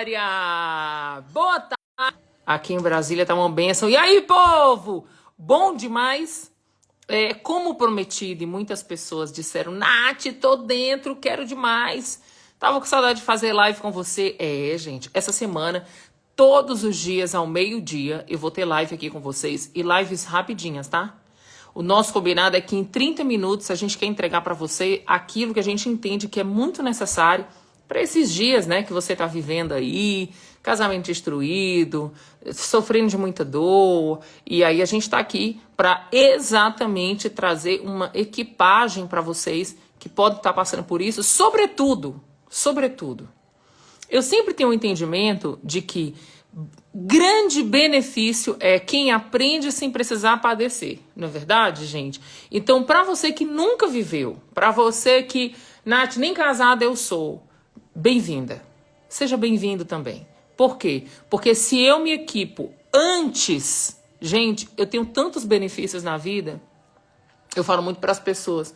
área! Boa tarde! Aqui em Brasília tá uma bênção. E aí, povo? Bom demais? Como prometido, e muitas pessoas disseram, Nath, tô dentro, quero demais. Tava com saudade de fazer live com você. Gente, essa semana, todos os dias ao meio-dia, eu vou ter live aqui com vocês. E lives rapidinhas, tá? O nosso combinado é que em 30 minutos a gente quer entregar para você aquilo que a gente entende que é muito necessário para esses dias, né, que você está vivendo aí, casamento destruído, sofrendo de muita dor. E aí a gente está aqui para exatamente trazer uma equipagem para vocês que podem estar passando por isso, sobretudo, eu sempre tenho um entendimento de que grande benefício é quem aprende sem precisar padecer, não é verdade, gente? Então, para você que nunca viveu, para você que, Nath, nem casada eu sou, bem-vinda. Seja bem-vindo também. Por quê? Porque se eu me equipo antes, gente, eu tenho tantos benefícios na vida, eu falo muito para as pessoas,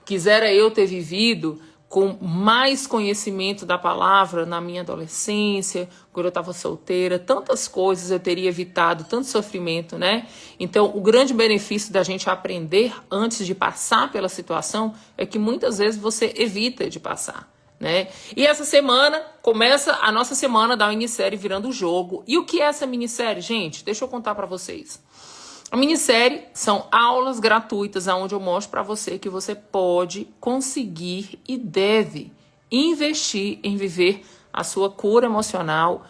quisera eu ter vivido com mais conhecimento da palavra na minha adolescência, quando eu estava solteira, tantas coisas eu teria evitado, tanto sofrimento, né? Então, o grande benefício da gente aprender antes de passar pela situação é que muitas vezes você evita de passar, né? E essa semana, começa a nossa semana da minissérie Virando o Jogo. E o que é essa minissérie, gente? Deixa eu contar para vocês. A minissérie são aulas gratuitas onde eu mostro para você que você pode conseguir e deve investir em viver a sua cura emocional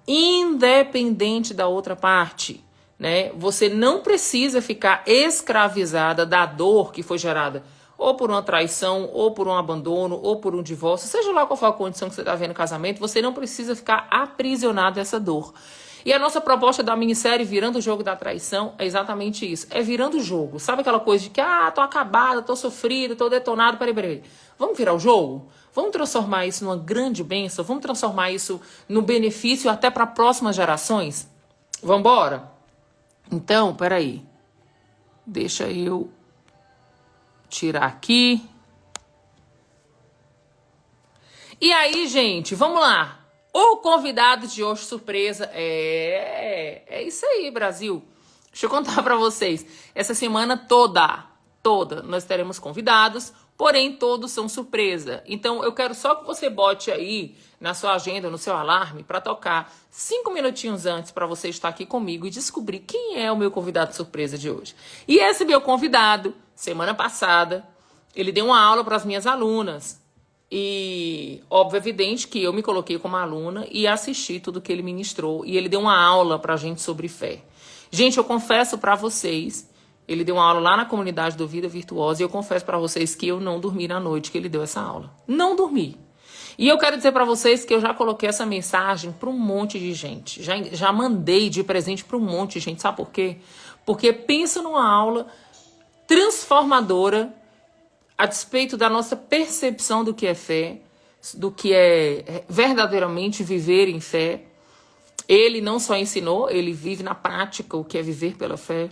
independente da outra parte, né? Você não precisa ficar escravizada da dor que foi gerada ou por uma traição, ou por um abandono, ou por um divórcio, seja lá qual for a condição que você está vendo no casamento, você não precisa ficar aprisionado dessa dor. E a nossa proposta da minissérie Virando o Jogo da Traição é exatamente isso. É virando o jogo. Sabe aquela coisa de que, tô acabada, tô sofrida, tô detonado, peraí. Vamos virar o jogo? Vamos transformar isso numa grande bênção? Vamos transformar isso no benefício até para próximas gerações? Vamos embora? Então, peraí. Deixa eu tirar aqui. E aí, gente, vamos lá. O convidado de hoje, surpresa, é isso aí, Brasil. Deixa eu contar pra vocês. Essa semana toda, nós teremos convidados, porém todos são surpresa. Então, eu quero só que você bote aí na sua agenda, no seu alarme, pra tocar 5 minutinhos antes pra você estar aqui comigo e descobrir quem é o meu convidado surpresa de hoje. E esse meu convidado, semana passada, ele deu uma aula para as minhas alunas. E, óbvio, evidente que eu me coloquei como aluna e assisti tudo que ele ministrou. E ele deu uma aula pra gente sobre fé. Gente, eu confesso pra vocês, ele deu uma aula lá na comunidade do Vida Virtuosa e eu confesso pra vocês que eu não dormi na noite que ele deu essa aula. Não dormi. E eu quero dizer pra vocês que eu já coloquei essa mensagem pra um monte de gente. Já mandei de presente pra um monte de gente. Sabe por quê? Porque pensa numa aula transformadora a despeito da nossa percepção do que é fé, do que é verdadeiramente viver em fé. Ele não só ensinou, ele vive na prática o que é viver pela fé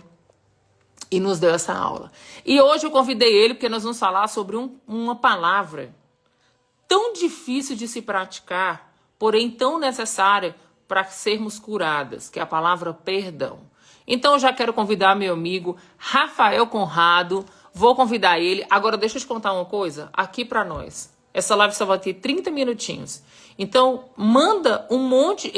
e nos deu essa aula. E hoje eu convidei ele porque nós vamos falar sobre uma palavra tão difícil de se praticar, porém tão necessária para sermos curadas, que é a palavra perdão. Então eu já quero convidar meu amigo Rafael Conrado. Vou convidar ele. Agora, deixa eu te contar uma coisa aqui pra nós. Essa live só vai ter 30 minutinhos. Então, manda um monte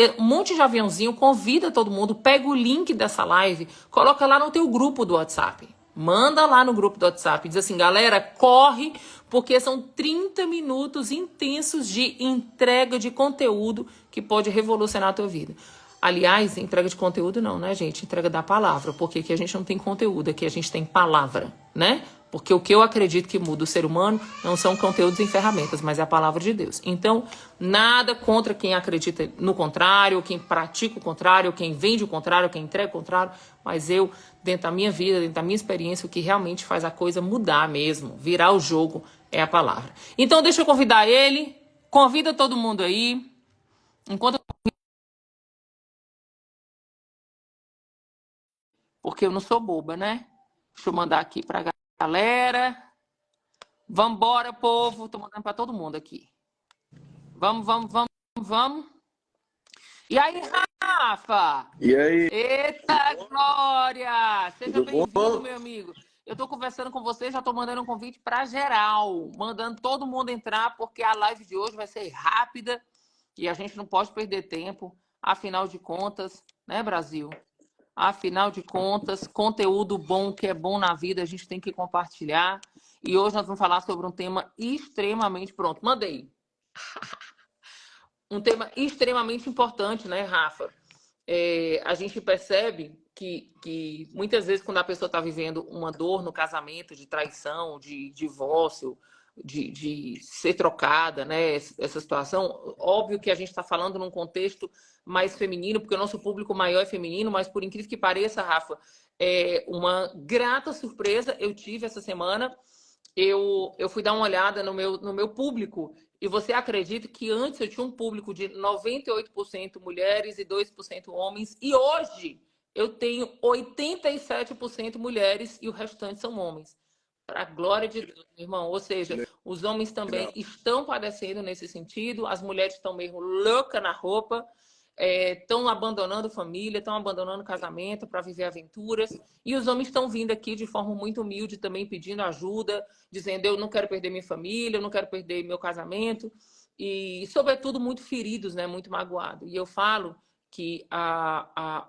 de aviãozinho, convida todo mundo, pega o link dessa live, coloca lá no teu grupo do WhatsApp. Manda lá no grupo do WhatsApp. Diz assim, galera, corre, porque são 30 minutos intensos de entrega de conteúdo que pode revolucionar a tua vida. Aliás, entrega de conteúdo não, né, gente? Entrega da palavra, porque aqui a gente não tem conteúdo, aqui a gente tem palavra, né? Porque o que eu acredito que muda o ser humano não são conteúdos e ferramentas, mas é a palavra de Deus. Então, nada contra quem acredita no contrário, quem pratica o contrário, quem vende o contrário, quem entrega o contrário, mas eu, dentro da minha vida, dentro da minha experiência, o que realmente faz a coisa mudar mesmo, virar o jogo, é a palavra. Então, deixa eu convidar ele, convida todo mundo aí, enquanto porque eu não sou boba, né? Deixa eu mandar aqui pra galera. Vambora, povo. Tô mandando pra todo mundo aqui. Vamos. E aí, Rafa? E aí, Eita, Glória! Seja tudo bem-vindo, bom? meu amigo. Eu tô conversando com você, já tô mandando um convite para geral, mandando todo mundo entrar, porque a live de hoje vai ser rápida e a gente não pode perder tempo. Afinal de contas, né, Brasil? Afinal de contas, conteúdo bom que é bom na vida, a gente tem que compartilhar. E hoje nós vamos falar sobre um tema extremamente pronto. Mandei. Um tema extremamente importante, né, Rafa? A gente percebe que muitas vezes quando a pessoa está vivendo uma dor no casamento, de traição, de divórcio, de ser trocada, né? Essa situação, óbvio que a gente está falando num contexto mais feminino, porque o nosso público maior é feminino, mas por incrível que pareça, Rafa, é uma grata surpresa eu tive essa semana. Eu fui dar uma olhada no meu público e você acredita que antes eu tinha um público de 98% mulheres e 2% homens, e hoje eu tenho 87% mulheres e o restante são homens. Para a glória de Deus, meu irmão. Ou seja, os homens também Legal. estão padecendo nesse sentido, as mulheres estão mesmo loucas na roupa, estão abandonando família, estão abandonando casamento para viver aventuras, e os homens estão vindo aqui de forma muito humilde também pedindo ajuda, dizendo eu não quero perder minha família, eu não quero perder meu casamento, e sobretudo muito feridos, né, muito magoados. E eu falo que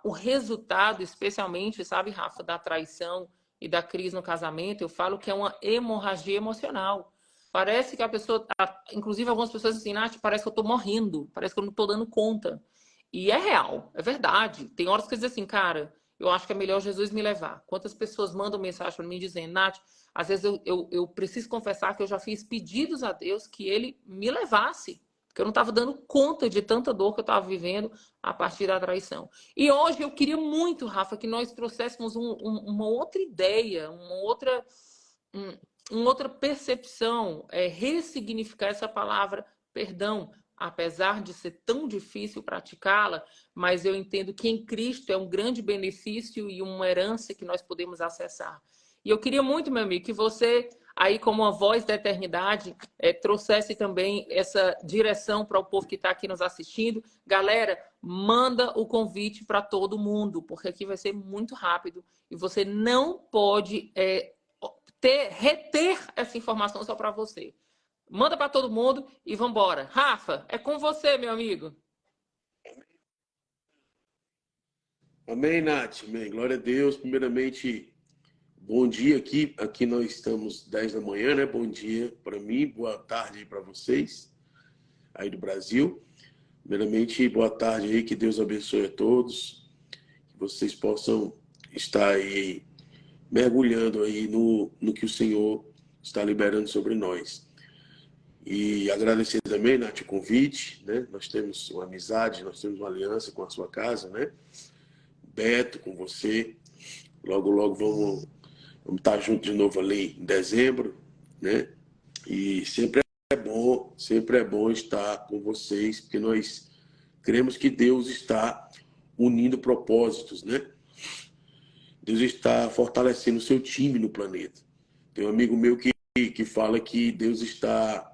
o resultado, especialmente, sabe, Rafa, da traição e da crise no casamento, eu falo que é uma hemorragia emocional. Parece que a pessoa, inclusive algumas pessoas dizem, Nath, parece que eu estou morrendo, parece que eu não estou dando conta. E é real, é verdade. Tem horas que dizem assim, cara, eu acho que é melhor Jesus me levar. Quantas pessoas mandam mensagem para mim dizendo, Nath, às vezes eu preciso confessar que eu já fiz pedidos a Deus que ele me levasse, porque eu não estava dando conta de tanta dor que eu estava vivendo a partir da traição. E hoje eu queria muito, Rafa, que nós trouxéssemos uma outra ideia, um, uma outra percepção, ressignificar essa palavra perdão, apesar de ser tão difícil praticá-la, mas eu entendo que em Cristo é um grande benefício e uma herança que nós podemos acessar. E eu queria muito, meu amigo, que você, aí como uma voz da eternidade, trouxesse também essa direção para o povo que está aqui nos assistindo. Galera, manda o convite para todo mundo, porque aqui vai ser muito rápido e você não pode reter essa informação só para você. Manda para todo mundo e vamos embora. Rafa, é com você, meu amigo. Amém, Nath. Amém. Glória a Deus. Primeiramente, bom dia aqui. Aqui nós estamos 10 da manhã, né? Bom dia para mim, boa tarde para vocês aí do Brasil. Primeiramente, boa tarde aí, que Deus abençoe a todos, que vocês possam estar aí mergulhando aí no que o Senhor está liberando sobre nós. E agradecer também, Nath, o convite, né? Nós temos uma amizade, nós temos uma aliança com a sua casa, né? Beto, com você. Logo, logo vamos estar juntos de novo ali em dezembro, né? E sempre é bom estar com vocês, porque nós cremos que Deus está unindo propósitos, né? Deus está fortalecendo o seu time no planeta. Tem um amigo meu que fala que Deus está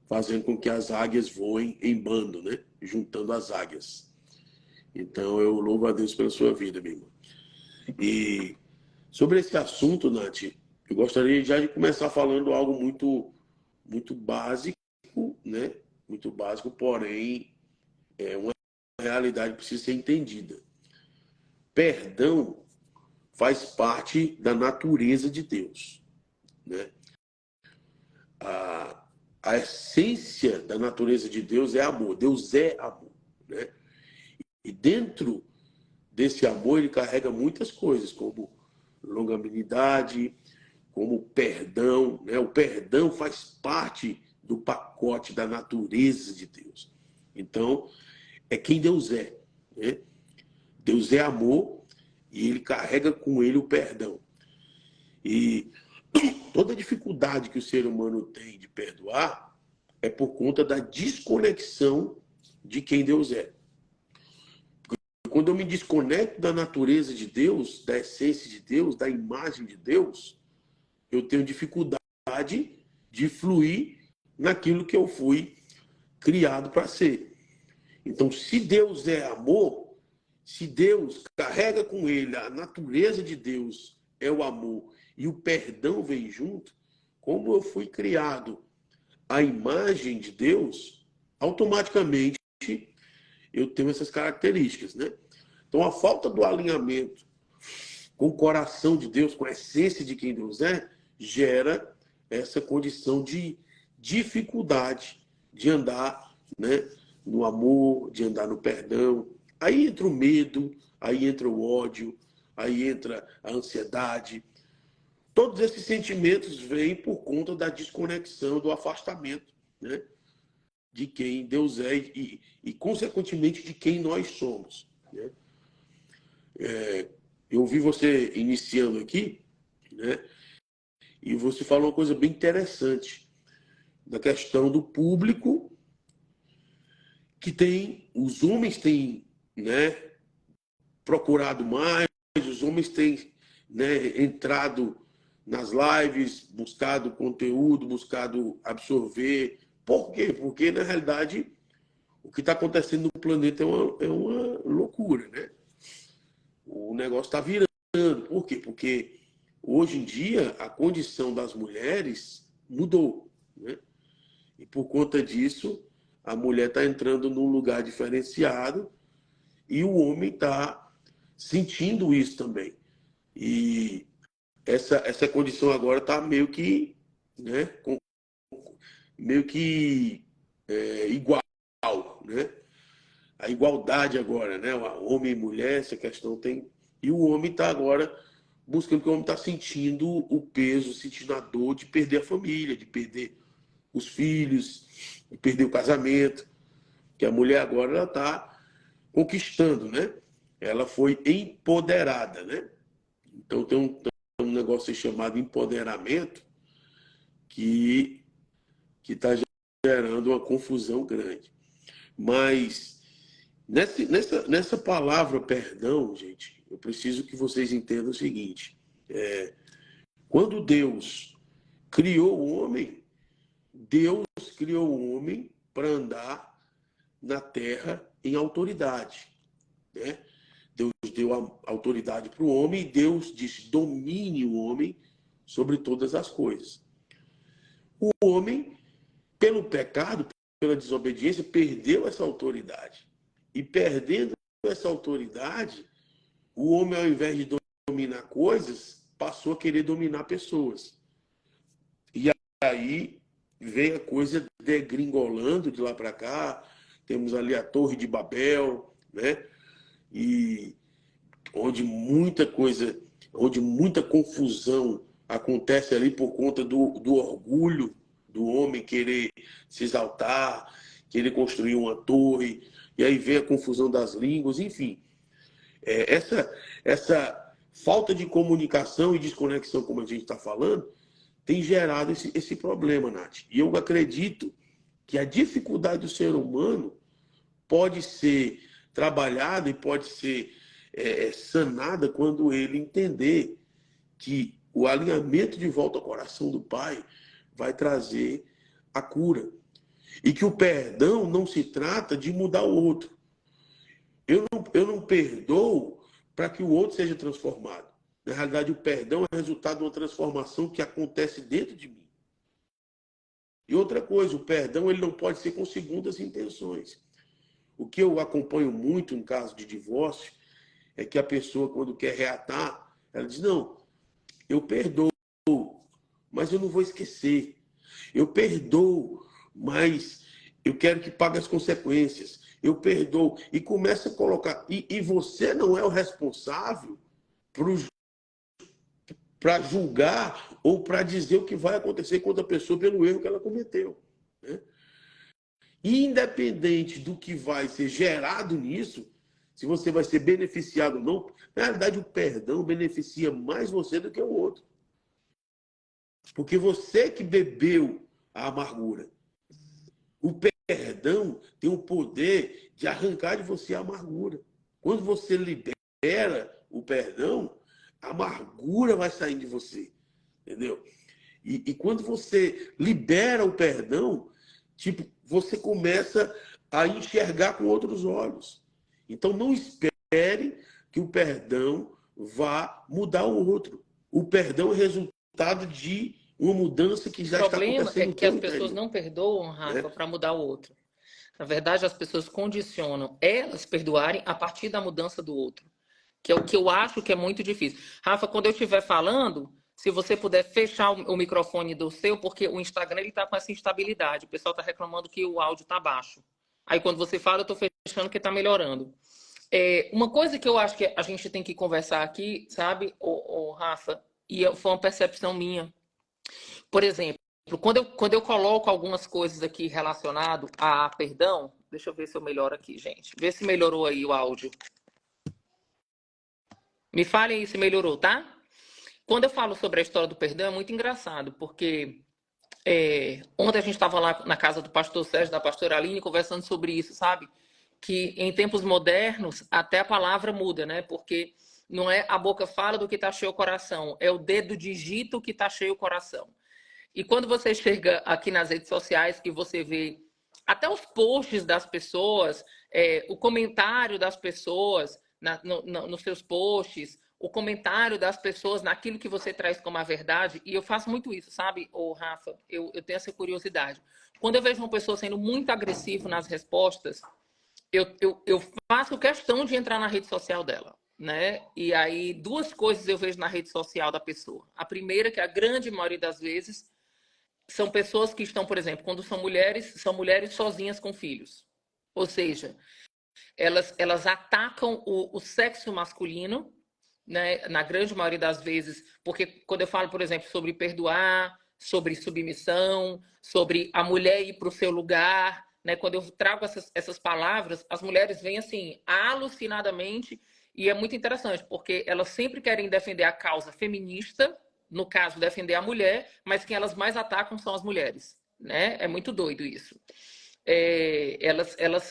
fazendo com que as águias voem em bando, né? Juntando as águias. Então eu louvo a Deus pela sua vida, amigo. E sobre esse assunto, Nath, eu gostaria já de começar falando algo muito básico, né? Muito básico, porém é uma realidade que precisa ser entendida. Perdão faz parte da natureza de Deus, né? A, a essência da natureza de Deus é amor. Deus é amor, né? E dentro desse amor ele carrega muitas coisas, como longanimidade, como perdão, né? O perdão faz parte do pacote da natureza de Deus. Então, é quem Deus é, né? Deus é amor e ele carrega com ele o perdão. E toda dificuldade que o ser humano tem de perdoar é por conta da desconexão de quem Deus é. Quando eu me desconecto da natureza de Deus, da essência de Deus, da imagem de Deus, eu tenho dificuldade de fluir naquilo que eu fui criado para ser. Então, se Deus é amor, se Deus carrega com ele a natureza de Deus, é o amor, e o perdão vem junto, como eu fui criado à imagem de Deus, automaticamente eu tenho essas características, né? Então, a falta do alinhamento com o coração de Deus, com a essência de quem Deus é, gera essa condição de dificuldade de andar, né, no amor, de andar no perdão. Aí entra o medo, aí entra o ódio, aí entra a ansiedade. Todos esses sentimentos vêm por conta da desconexão, do afastamento, né, de quem Deus é e consequentemente, de quem nós somos, né? Eu vi você iniciando aqui, né, e você falou uma coisa bem interessante, da questão do público, que os homens têm, né, procurado mais, os homens têm, né, entrado nas lives, buscado conteúdo, buscado absorver. Por quê? Porque, na realidade, o que está acontecendo no planeta é uma loucura, né? O negócio está virando. Por quê? Porque hoje em dia a condição das mulheres mudou, né? E por conta disso, a mulher está entrando num lugar diferenciado e o homem está sentindo isso também. E essa condição agora está meio que, né, meio que igual, né? A igualdade agora, né? Homem e mulher, essa questão tem. E o homem está agora buscando, porque o homem está sentindo o peso, sentindo a dor de perder a família, de perder os filhos, de perder o casamento. Que a mulher agora ela está conquistando, né? Ela foi empoderada, né? Então tem um negócio chamado empoderamento que está gerando uma confusão grande. Mas nessa palavra perdão, gente, eu preciso que vocês entendam o seguinte: quando Deus criou o homem, Deus criou o homem para andar na terra em autoridade, né? Deus deu a autoridade para o homem e Deus disse: domine o homem sobre todas as coisas. O homem, pelo pecado, pela desobediência, perdeu essa autoridade. E perdendo essa autoridade, o homem, ao invés de dominar coisas, passou a querer dominar pessoas. E aí vem a coisa degringolando de lá para cá. Temos ali a Torre de Babel, né? E onde muita coisa, onde muita confusão acontece ali por conta do orgulho do homem querer se exaltar, querer construir uma torre, e aí vem a confusão das línguas, enfim. Essa falta de comunicação e desconexão, como a gente está falando, tem gerado esse problema, Nath. E eu acredito que a dificuldade do ser humano pode ser trabalhada e pode ser sanada quando ele entender que o alinhamento de volta ao coração do Pai vai trazer a cura. E que o perdão não se trata de mudar o outro. Eu não perdoo para que o outro seja transformado. Na realidade, o perdão é resultado de uma transformação que acontece dentro de mim. E outra coisa, o perdão ele não pode ser com segundas intenções. O que eu acompanho muito em caso de divórcio é que a pessoa, quando quer reatar, ela diz: não, eu perdoo, mas eu não vou esquecer. Eu perdoo, mas eu quero que pague as consequências. Eu perdoo. E começa a colocar. E você não é o responsável para julgar ou para dizer o que vai acontecer com outra pessoa pelo erro que ela cometeu, né? Independente do que vai ser gerado nisso, se você vai ser beneficiado ou não, na realidade o perdão beneficia mais você do que o outro. Porque você que bebeu a amargura. O perdão tem o poder de arrancar de você a amargura. Quando você libera o perdão, a amargura vai sair de você. Entendeu? E quando você libera o perdão, tipo, você começa a enxergar com outros olhos. Então, não espere que o perdão vá mudar o outro. O perdão é resultado de uma mudança que O já está problema é acontecendo no que as teu pessoas interior, não perdoam, né? Rafa, para mudar o outro. Na verdade, as pessoas condicionam elas perdoarem a partir da mudança do outro, que é o que eu acho que é muito difícil. Rafa, quando eu estiver falando, se você puder fechar o microfone do seu, porque o Instagram ele tá com essa instabilidade. O pessoal está reclamando que o áudio tá baixo. Aí quando você fala, eu tô fechando que tá melhorando. Uma coisa que eu acho que a gente tem que conversar aqui, sabe, Rafa, e foi uma percepção minha. Por exemplo, quando eu coloco algumas coisas aqui relacionado a perdão, deixa eu ver se eu melhoro aqui, gente. Vê se melhorou aí o áudio. Me fale aí se melhorou, tá? Quando eu falo sobre a história do perdão, é muito engraçado, porque ontem a gente estava lá na casa do pastor Sérgio, da pastora Aline, conversando sobre isso, sabe? Que em tempos modernos, até a palavra muda, né? Porque não é a boca fala do que está cheio o coração, é o dedo digita o que está cheio o coração. E quando você chega aqui nas redes sociais, que você vê até os posts das pessoas, o comentário das pessoas nos seus posts, o comentário das pessoas naquilo que você traz como a verdade, e eu faço muito isso, sabe, Rafa? Eu tenho essa curiosidade. Quando eu vejo uma pessoa sendo muito agressiva nas respostas, eu faço questão de entrar na rede social dela. Né? E aí, duas coisas eu vejo na rede social da pessoa. A primeira, que a grande maioria das vezes são pessoas que estão, por exemplo, quando são mulheres sozinhas com filhos. Ou seja, elas atacam o sexo masculino, né, na grande maioria das vezes, porque quando eu falo, por exemplo, sobre perdoar, sobre submissão, sobre a mulher ir para o seu lugar, né, quando eu trago essas palavras, as mulheres vêm assim, alucinadamente, e é muito interessante, porque elas sempre querem defender a causa feminista, no caso, defender a mulher, mas quem elas mais atacam são as mulheres. Né? É muito doido isso.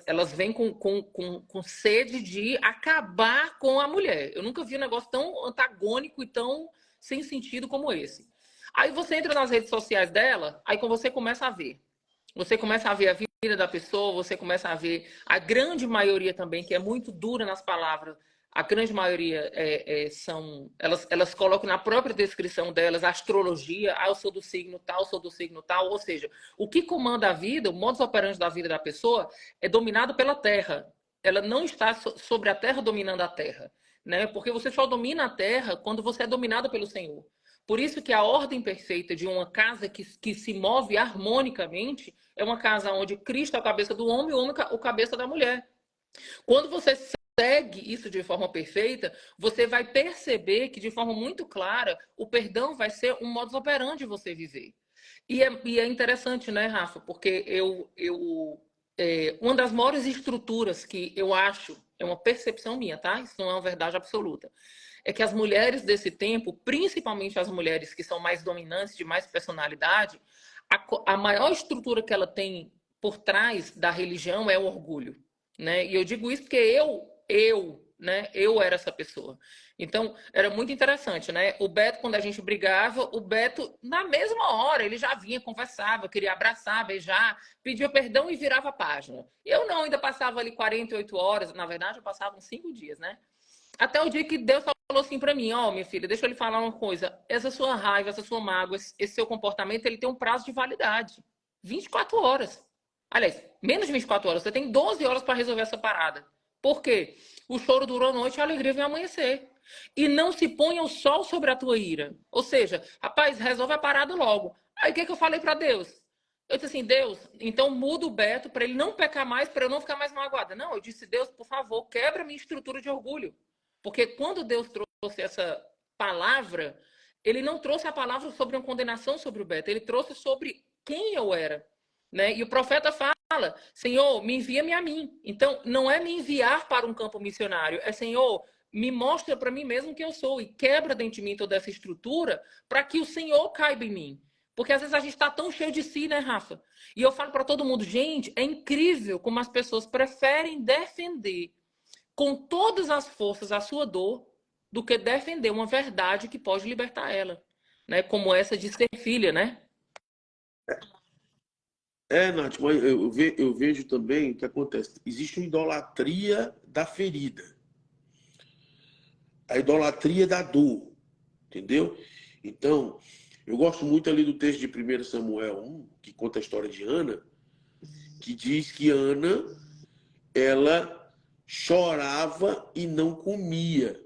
Elas vêm com sede de acabar com a mulher. Eu nunca vi um negócio tão antagônico e tão sem sentido como esse. Aí você entra nas redes sociais dela, aí quando você começa a ver. Você começa a ver a vida da pessoa, você começa a ver a grande maioria também, que é muito dura nas palavras, a grande maioria são. Elas colocam na própria descrição delas a astrologia, eu sou do signo tal, sou do signo tal. Ou seja, o que comanda a vida, o modus operandi da vida da pessoa, é dominado pela terra. Ela não está sobre a terra dominando a terra. Né? Porque você só domina a terra quando você é dominado pelo Senhor. Por isso que a ordem perfeita de uma casa que se move harmonicamente é uma casa onde Cristo é a cabeça do homem e o homem é a cabeça da mulher. Quando você segue isso de forma perfeita, você vai perceber que, de forma muito clara, o perdão vai ser um modus operandi de você viver. E é interessante, né, Rafa? Porque uma das maiores estruturas que eu acho, é uma percepção minha, tá? Isso não é uma verdade absoluta. É que as mulheres desse tempo, principalmente as mulheres que são mais dominantes, de mais personalidade, a maior estrutura que ela tem por trás da religião é o orgulho. Né? E eu digo isso porque eu era essa pessoa. Então, era muito interessante, né? O Beto, quando a gente brigava, o Beto, na mesma hora, ele já vinha, conversava, queria abraçar, beijar, pedia perdão e virava a página. Eu não, ainda passava ali 48 horas, na verdade, eu passava uns 5 dias, né? Até o dia que Deus falou assim para mim, minha filha, deixa eu lhe falar uma coisa, essa sua raiva, essa sua mágoa, esse seu comportamento, ele tem um prazo de validade. 24 horas. Aliás, menos de 24 horas. Você tem 12 horas para resolver essa parada. Por quê? O choro durou a noite e a alegria vem amanhecer. E não se ponha o sol sobre a tua ira. Ou seja, rapaz, resolve a parada logo. Aí o que eu falei para Deus? Eu disse assim, Deus, então muda o Beto para ele não pecar mais, para eu não ficar mais magoada. Não, eu disse, Deus, por favor, quebra minha estrutura de orgulho. Porque quando Deus trouxe essa palavra, ele não trouxe a palavra sobre uma condenação sobre o Beto, ele trouxe sobre quem eu era. Né? E o profeta fala, Senhor, me envia-me a mim. Então, não é me enviar para um campo missionário, é Senhor, me mostra para mim mesmo quem eu sou e quebra dentro de mim toda essa estrutura para que o Senhor caiba em mim. Porque às vezes a gente está tão cheio de si, né, Rafa? E eu falo para todo mundo, gente, é incrível como as pessoas preferem defender com todas as forças a sua dor do que defender uma verdade que pode libertar ela. Né? Como essa de ser filha, né? Nath, mas eu vejo também o que acontece. Existe uma idolatria da ferida, a idolatria da dor, entendeu? Então, eu gosto muito ali do texto de 1 Samuel 1, que conta a história de Ana, que diz que Ana, ela chorava e não comia.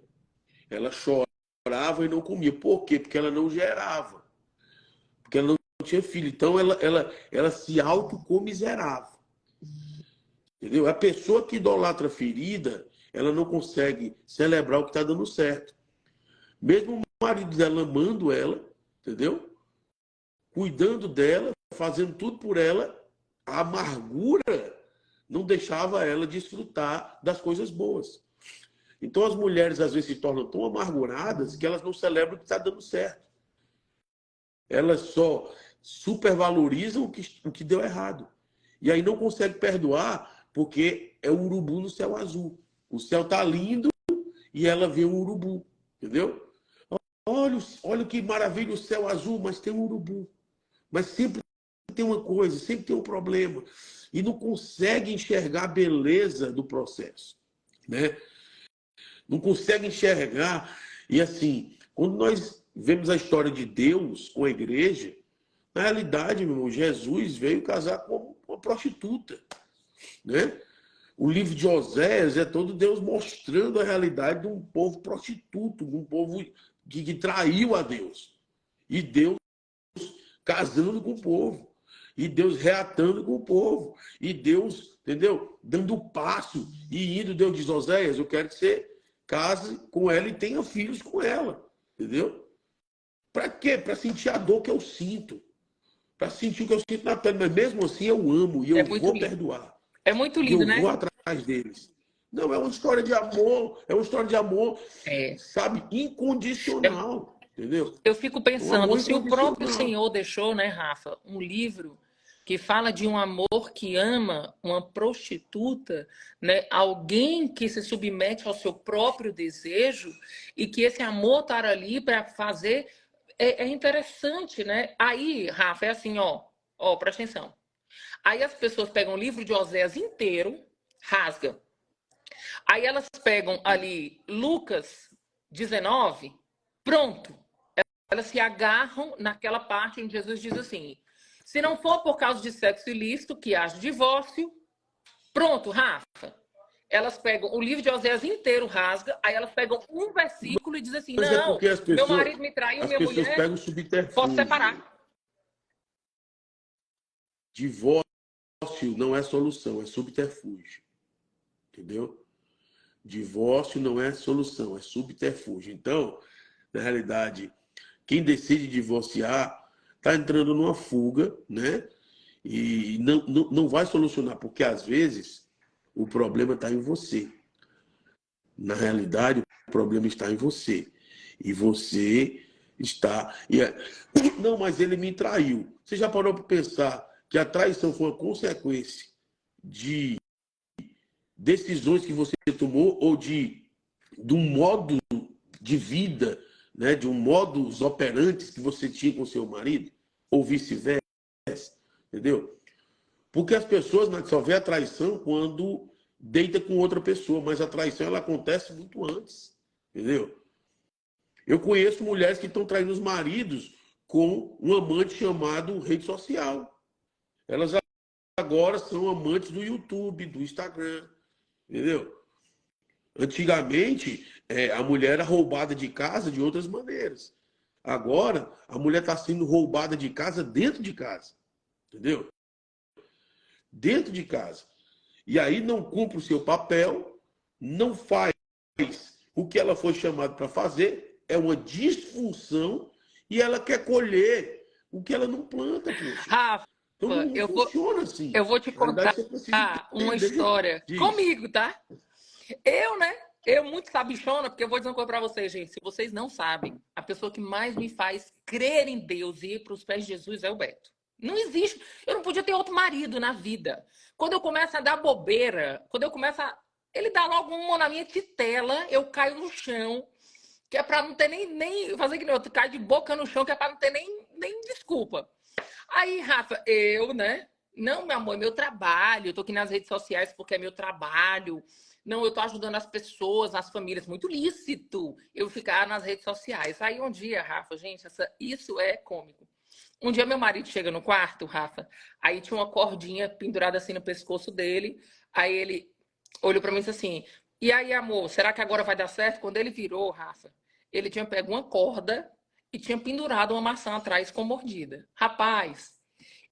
Ela chorava e não comia. Por quê? Porque ela não gerava. Porque ela não tinha filho. Então, ela se autocomiserava. Entendeu? A pessoa que idolatra a ferida, ela não consegue celebrar o que está dando certo. Mesmo o marido dela amando ela, entendeu? Cuidando dela, fazendo tudo por ela, a amargura não deixava ela desfrutar das coisas boas. Então as mulheres às vezes se tornam tão amarguradas que elas não celebram o que está dando certo. Elas só supervalorizam o que deu errado. E aí não conseguem perdoar porque é o urubu no céu azul. O céu está lindo e ela vê um urubu, entendeu? Olha que maravilha o céu azul, mas tem um urubu. Mas sempre tem uma coisa, sempre tem um problema. E não consegue enxergar a beleza do processo, né? Não consegue enxergar. E assim, quando nós vemos a história de Deus com a igreja, na realidade, meu irmão, Jesus veio casar com uma prostituta, né? O livro de Oséias é todo Deus mostrando a realidade de um povo prostituto, de um povo que traiu a Deus. E Deus casando com o povo. E Deus reatando com o povo. E Deus, entendeu? Dando passo e indo. Deus diz, Oséias, eu quero que você case com ela e tenha filhos com ela. Entendeu? Para quê? Para sentir a dor que eu sinto. Para sentir o que eu sinto na pele. Mas mesmo assim eu amo e É eu muito vou lindo. perdoar. É muito E lindo, eu vou né? atrás deles. Não, é uma história de amor. É uma história de amor, É. sabe, É- incondicional. Entendeu? Eu fico Um pensando, amor se o próprio incondicional. Senhor deixou, né, Rafa, um livro que fala de um amor que ama uma prostituta, né, alguém que se submete ao seu próprio desejo e que esse amor está ali para fazer, é interessante, né? Aí, Rafa, é assim, ó, presta atenção. Aí as pessoas pegam o livro de Oséias inteiro, rasga. Aí elas pegam ali Lucas 19, pronto. Elas se agarram naquela parte em que Jesus diz assim: se não for por causa de sexo ilícito, que haja divórcio, pronto, Rafa. Elas pegam o livro de Oséias inteiro, rasga, aí elas pegam um versículo e dizem assim: Mas é não, porque meu marido me traiu, as minha pessoas mulher, pegam o posso subterfúgio. separar. Divórcio não é solução, é subterfúgio. Entendeu? Divórcio não é solução, é subterfúgio. Então, na realidade, quem decide divorciar está entrando numa fuga, né? E não vai solucionar, porque às vezes o problema está em você. Na realidade, o problema está em você. E você está. Não, mas ele me traiu. Você já parou para pensar que a traição foi uma consequência de decisões que você tomou ou de um modo de vida, né, de um modus operandi que você tinha com seu marido? Ou vice-versa? Entendeu? Porque as pessoas, né, só vê a traição quando deita com outra pessoa, mas a traição ela acontece muito antes, entendeu? Eu conheço mulheres que estão traindo os maridos com um amante chamado rede social. Elas agora são amantes do YouTube, do Instagram, entendeu? Antigamente, a mulher era roubada de casa de outras maneiras. Agora, a mulher está sendo roubada de casa dentro de casa, entendeu? Dentro de casa. E aí não cumpre o seu papel, não faz o que ela foi chamada para fazer, é uma disfunção e ela quer colher o que ela não planta, poxa. Rafa, Então não eu vou, funciona assim. eu vou te Na realidade, contar você precisa uma entender história disso. comigo, tá? Eu, né? Eu muito sabichona, porque eu vou dizer uma coisa pra vocês, gente. Se vocês não sabem, a pessoa que mais me faz crer em Deus e ir para os pés de Jesus é o Beto. Não existe. Eu não podia ter outro marido na vida. Quando eu começo a dar bobeira, quando eu começo a. Ele dá logo uma na minha titela, eu caio no chão, que é pra não ter nem fazer que nem outro, cai de boca no chão, que é pra não ter nem desculpa. Aí, Rafa, eu, né? Não, meu amor, é meu trabalho. Eu tô aqui nas redes sociais porque é meu trabalho. Não, eu tô ajudando as pessoas, as famílias. Muito lícito eu ficar nas redes sociais. Aí um dia, Rafa, gente, isso é cômico. Um dia meu marido chega no quarto, Rafa, aí tinha uma cordinha pendurada assim no pescoço dele. Aí ele olhou pra mim e disse assim: E aí, amor, será que agora vai dar certo? Quando ele virou, Rafa, ele tinha pego uma corda e tinha pendurado uma maçã atrás com mordida. Rapaz,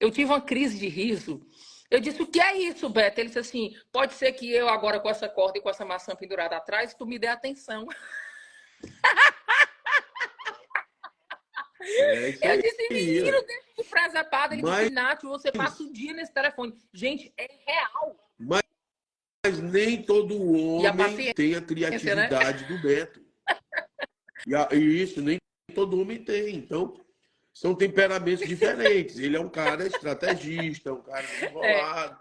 eu tive uma crise de riso. Eu disse: O que é isso, Beto? Ele disse assim: Pode ser que eu, agora com essa corda e com essa maçã pendurada atrás, tu me dê atenção. É isso Eu aí. disse: Menino, deixa de presepada. Ele disse: Mas, Nath, você passa o dia nesse telefone. Gente, é real. mas nem todo E a homem paciência, tem a né? criatividade do Beto. E isso nem todo homem tem. Então, são temperamentos diferentes. Ele é um cara estrategista, é um cara É. desenrolado,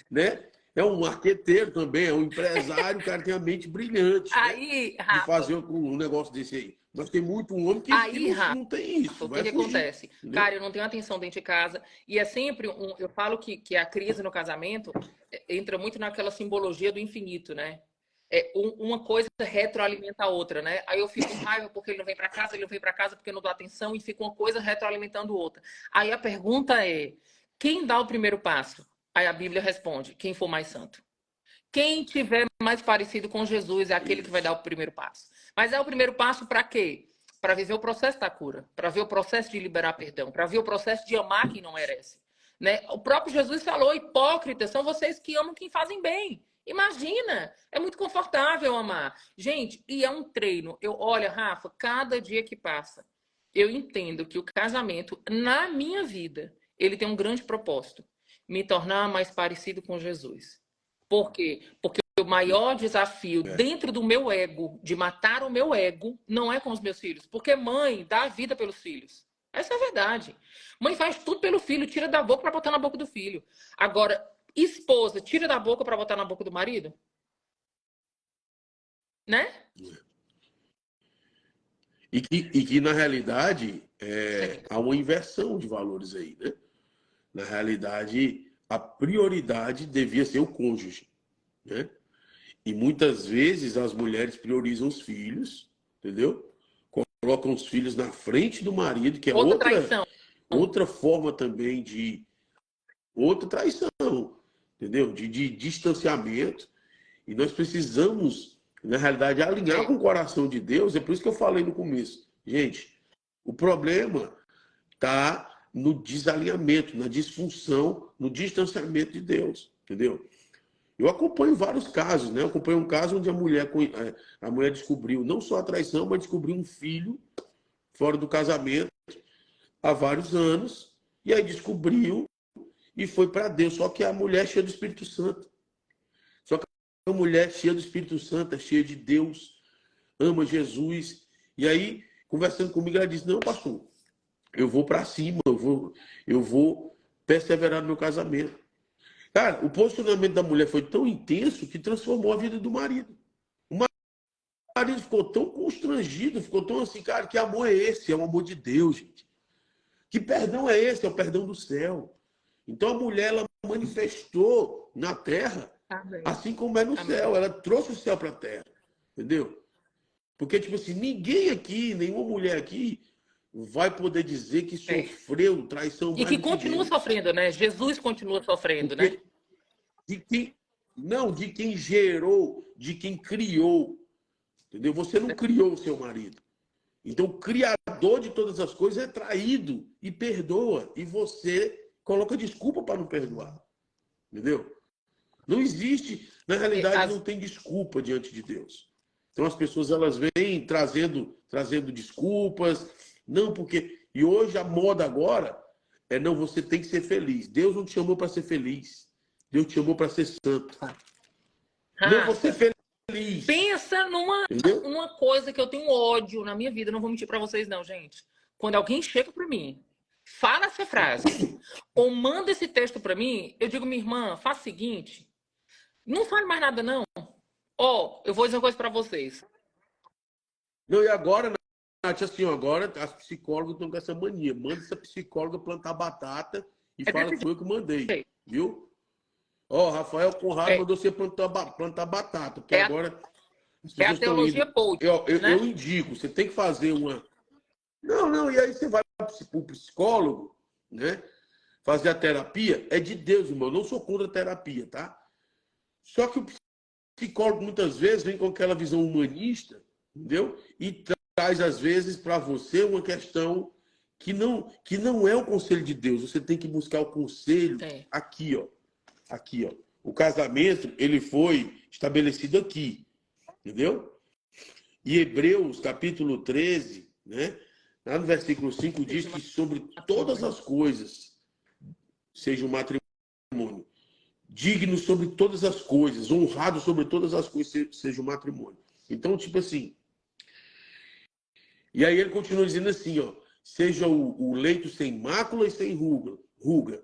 né? É um marqueteiro também, é um empresário, o cara tem a mente brilhante, né? Aí, De Rafa, fazer um negócio desse aí. Mas tem muito homem que aí, não, Rafa, não tem isso, o que vai que fugir, acontece? entendeu? Cara, eu não tenho atenção dentro de casa. E é sempre eu falo que a crise no casamento entra muito naquela simbologia do infinito, né? Uma coisa retroalimenta a outra, né? Aí eu fico com raiva porque ele não vem para casa, ele não vem para casa porque eu não dou atenção e fica uma coisa retroalimentando outra. Aí a pergunta é: quem dá o primeiro passo? Aí a Bíblia responde: quem for mais santo. Quem tiver mais parecido com Jesus é aquele que vai dar Isso. o primeiro passo. Mas é o primeiro passo para quê? Para viver o processo da cura, para ver o processo de liberar perdão, para ver o processo de amar quem não merece. Né? O próprio Jesus falou: hipócritas são vocês que amam quem fazem bem. Imagina, é muito confortável amar. Gente, e é um treino. Olha, Rafa, cada dia que passa, eu entendo que o casamento, na minha vida, ele tem um grande propósito: me tornar mais parecido com Jesus. Por quê? Porque o maior desafio É. dentro do meu ego, de matar o meu ego, não é com os meus filhos. Porque mãe dá a vida pelos filhos. Essa é a verdade. Mãe faz tudo pelo filho, tira da boca para botar na boca do filho. Agora, esposa, tira da boca para botar na boca do marido? Né? E que na realidade, É. há uma inversão de valores aí, né? Na realidade, a prioridade devia ser o cônjuge, né? E muitas vezes as mulheres priorizam os filhos, entendeu? Colocam os filhos na frente do marido, que é Outra outra, traição. outra forma também de outra traição, entendeu? De distanciamento. E nós precisamos, na realidade, alinhar com É. o coração de Deus. É por isso que eu falei no começo. Gente, o problema está no desalinhamento, na disfunção, no distanciamento de Deus, entendeu? Eu acompanho vários casos, né? Eu acompanho um caso onde a mulher descobriu não só a traição, mas descobriu um filho fora do casamento há vários anos, e aí descobriu e foi para Deus. Só que a mulher é cheia do Espírito Santo. Só que a mulher cheia do Espírito Santo, é cheia de Deus, ama Jesus. E aí, conversando comigo, ela disse: Não, pastor, eu vou para cima, eu vou perseverar no meu casamento. Cara, o posicionamento da mulher foi tão intenso que transformou a vida do marido. O marido ficou tão constrangido, ficou tão assim, cara, que amor é esse? É o amor de Deus, gente. Que perdão é esse? É o perdão do céu. Então a mulher, ela manifestou na terra, Amém. assim como é no céu. Amém. Ela trouxe o céu para a terra. Entendeu? Porque, tipo assim, ninguém aqui, nenhuma mulher aqui, vai poder dizer que É. sofreu traição E mais que do que continua Deus. sofrendo, né? Jesus continua sofrendo, né? Porque de quem, não, de quem gerou, de quem criou. Entendeu? Você não criou o seu marido. Então, o criador de todas as coisas é traído e perdoa. E você coloca desculpa para não perdoar. Entendeu? Não existe, na É, realidade, não tem desculpa diante de Deus. Então, as pessoas elas vêm trazendo desculpas. Não, porque. E hoje a moda agora é: não, você tem que ser feliz. Deus não te chamou para ser feliz. Deus te chamou para ser santo. Não, eu vou ser Rafa, feliz. pensa Entendeu? uma coisa que eu tenho ódio na minha vida. Não vou mentir pra vocês, não, gente. Quando alguém chega pra mim, fala essa frase, ou manda esse texto pra mim, eu digo: minha irmã, faz o seguinte, não fale mais nada, não. Ó, eu vou dizer uma coisa pra vocês. Não, e agora, Nath, assim, ó, agora as psicólogas estão com essa mania. Manda essa psicóloga plantar batata e É fala desse que foi eu que mandei, jeito. viu? Ó, Rafael Conrado É, mandou você plantar batata, porque é, a, agora as é a pessoas estão teologia indo. coach, Eu né? indico, você tem que fazer uma. Não, não, e aí você vai para o psicólogo, né? Fazer a terapia, é de Deus, irmão. Eu não sou contra a terapia, tá? Só que o psicólogo muitas vezes vem com aquela visão humanista, entendeu? E traz, às vezes, para você uma questão que não é o conselho de Deus. Você tem que buscar o conselho É. aqui, ó. Aqui, ó. O casamento, ele foi estabelecido aqui, entendeu? E Hebreus, capítulo 13, né? Lá no versículo 5 diz Seja que sobre todas matrimônio. as coisas seja um matrimônio digno sobre todas as coisas, honrado sobre todas as coisas, seja o matrimônio. Então, tipo assim, e aí ele continua dizendo assim, ó, seja o leito sem mácula e sem ruga.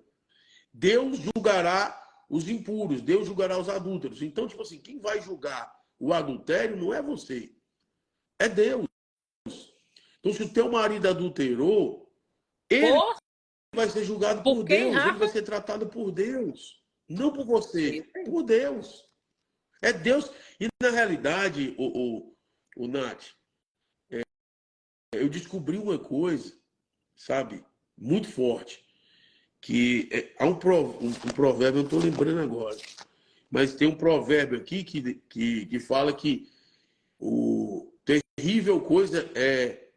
Deus julgará os impuros, Deus julgará os adúlteros. Então, tipo assim, quem vai julgar o adultério não é você, é Deus. Então, se o teu marido adulterou, ele Por, vai ser julgado por por quem, Deus, ele Rafa? vai ser tratado por Deus, não por É você, isso aí. por Deus. É Deus. E na realidade, o Nath, eu descobri uma coisa, sabe, muito forte, que há um provérbio, eu não estou lembrando agora, mas tem um provérbio aqui que fala que o terrível coisa é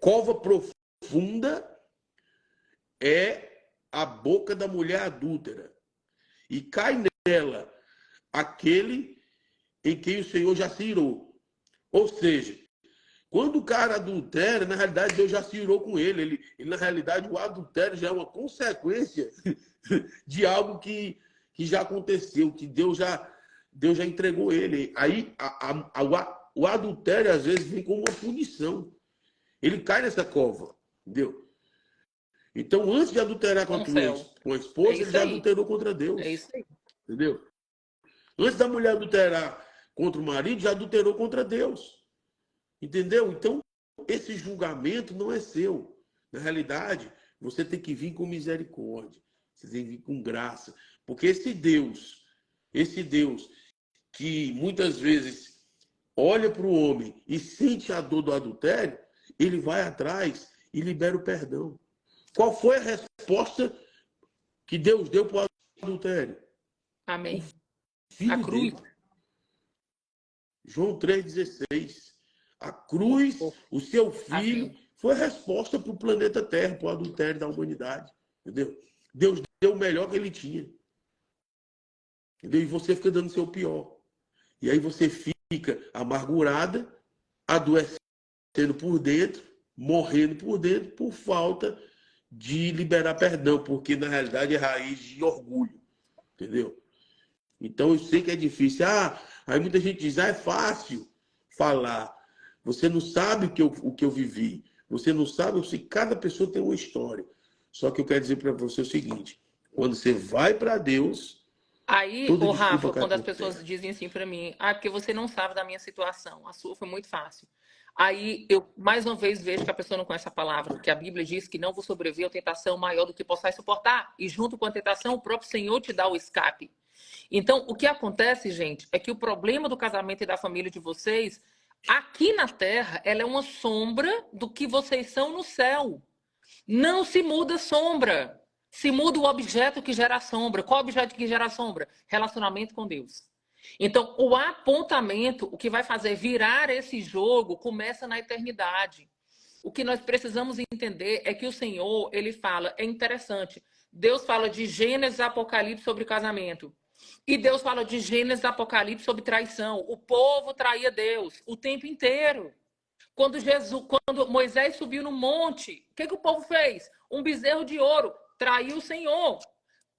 cova profunda é a boca da mulher adúltera, e cai nela aquele em quem o Senhor já se irou. Ou seja, quando o cara adultera, na realidade, Deus já se irou com ele. Na realidade, o adultério já é uma consequência de algo que já aconteceu, que Deus já entregou ele. Aí, o adultério, às vezes, vem como uma punição. Ele cai nessa cova, entendeu? Então, antes de adulterar Com o céu. com a É esposa, ele isso já aí. adulterou contra É Deus, isso aí. entendeu? Antes da mulher adulterar contra o marido, já adulterou contra Deus. Entendeu? Então, esse julgamento não é seu. Na realidade, você tem que vir com misericórdia. Você tem que vir com graça. Porque esse Deus que muitas vezes olha para o homem e sente a dor do adultério, ele vai atrás e libera o perdão. Qual foi a resposta que Deus deu para o adultério? O Amém. A filho cruz. dele. João 3,16. A cruz, Oh, o seu filho, amém. foi a resposta para o planeta Terra, para o adultério da humanidade. Entendeu? Deus deu o melhor que ele tinha. Entendeu? E você fica dando o seu pior. E aí você fica amargurada, adoecendo por dentro, morrendo por dentro, por falta de liberar perdão, porque na realidade é raiz de orgulho. Entendeu? Então eu sei que é difícil. Aí muita gente diz, é fácil falar. Você não sabe o que eu vivi. Você não sabe, eu sei que cada pessoa tem uma história. Só que eu quero dizer para você o seguinte: quando você vai para Deus, Aí, toda ô desculpa Rafa, cai quando as por pessoas terra. dizem assim pra mim, porque você não sabe da minha situação, a sua foi muito fácil. Aí eu mais uma vez vejo que a pessoa não conhece a palavra, porque a Bíblia diz que não vos sobreveio tentação maior do que possais suportar, e junto com a tentação, o próprio Senhor te dá o escape. Então, o que acontece, gente, é que o problema do casamento e da família de vocês, aqui na terra, ela é uma sombra do que vocês são no céu. Não se muda sombra. Se muda o objeto que gera sombra. Qual objeto que gera sombra? Relacionamento com Deus. Então, o apontamento, o que vai fazer virar esse jogo, começa na eternidade. O que nós precisamos entender é que o Senhor, ele fala, é interessante. Deus fala de Gênesis e Apocalipse sobre casamento. E Deus fala de Gênesis e Apocalipse sobre traição. O povo traía Deus o tempo inteiro. Quando Moisés subiu no monte, o que o povo fez? Um bezerro de ouro, traiu o Senhor.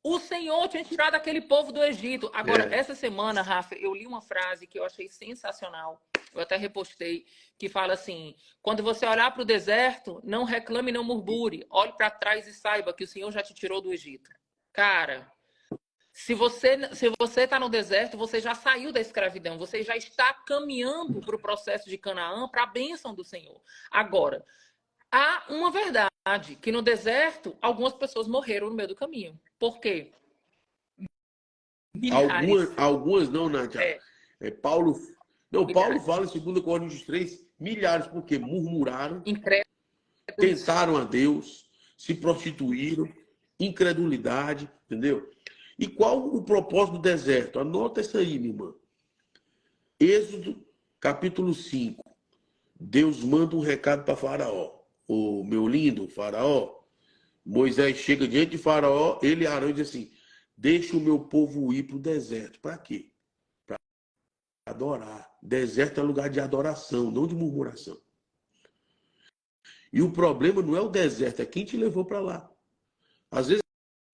O Senhor tinha tirado aquele povo do Egito. Agora, É, essa semana, Rafa, eu li uma frase que eu achei sensacional. Eu até repostei, que fala assim: quando você olhar para o deserto, não reclame, não murmure. Olhe para trás e saiba que o Senhor já te tirou do Egito. Cara, se você está no deserto, você já saiu da escravidão, você já está caminhando para o processo de Canaã, para a bênção do Senhor. Agora, há uma verdade. que no deserto algumas pessoas morreram no meio do caminho. Por quê? Milhares. Algumas não, Nádia. Paulo, não, Paulo Milhares. fala em 2 Coríntios 3, milhares, porque murmuraram, Incrédulos. tentaram a Deus, se prostituíram, incredulidade, entendeu? E qual o propósito do deserto? Anota isso aí, minha irmã. Êxodo, capítulo 5. Deus manda um recado para Faraó. O meu lindo Faraó, Moisés chega diante de Faraó, ele e Arão diz assim: deixa o meu povo ir para o deserto. Para quê? Para adorar. Deserto é lugar de adoração, não de murmuração. E o problema não é o deserto, é quem te levou para lá. Às vezes,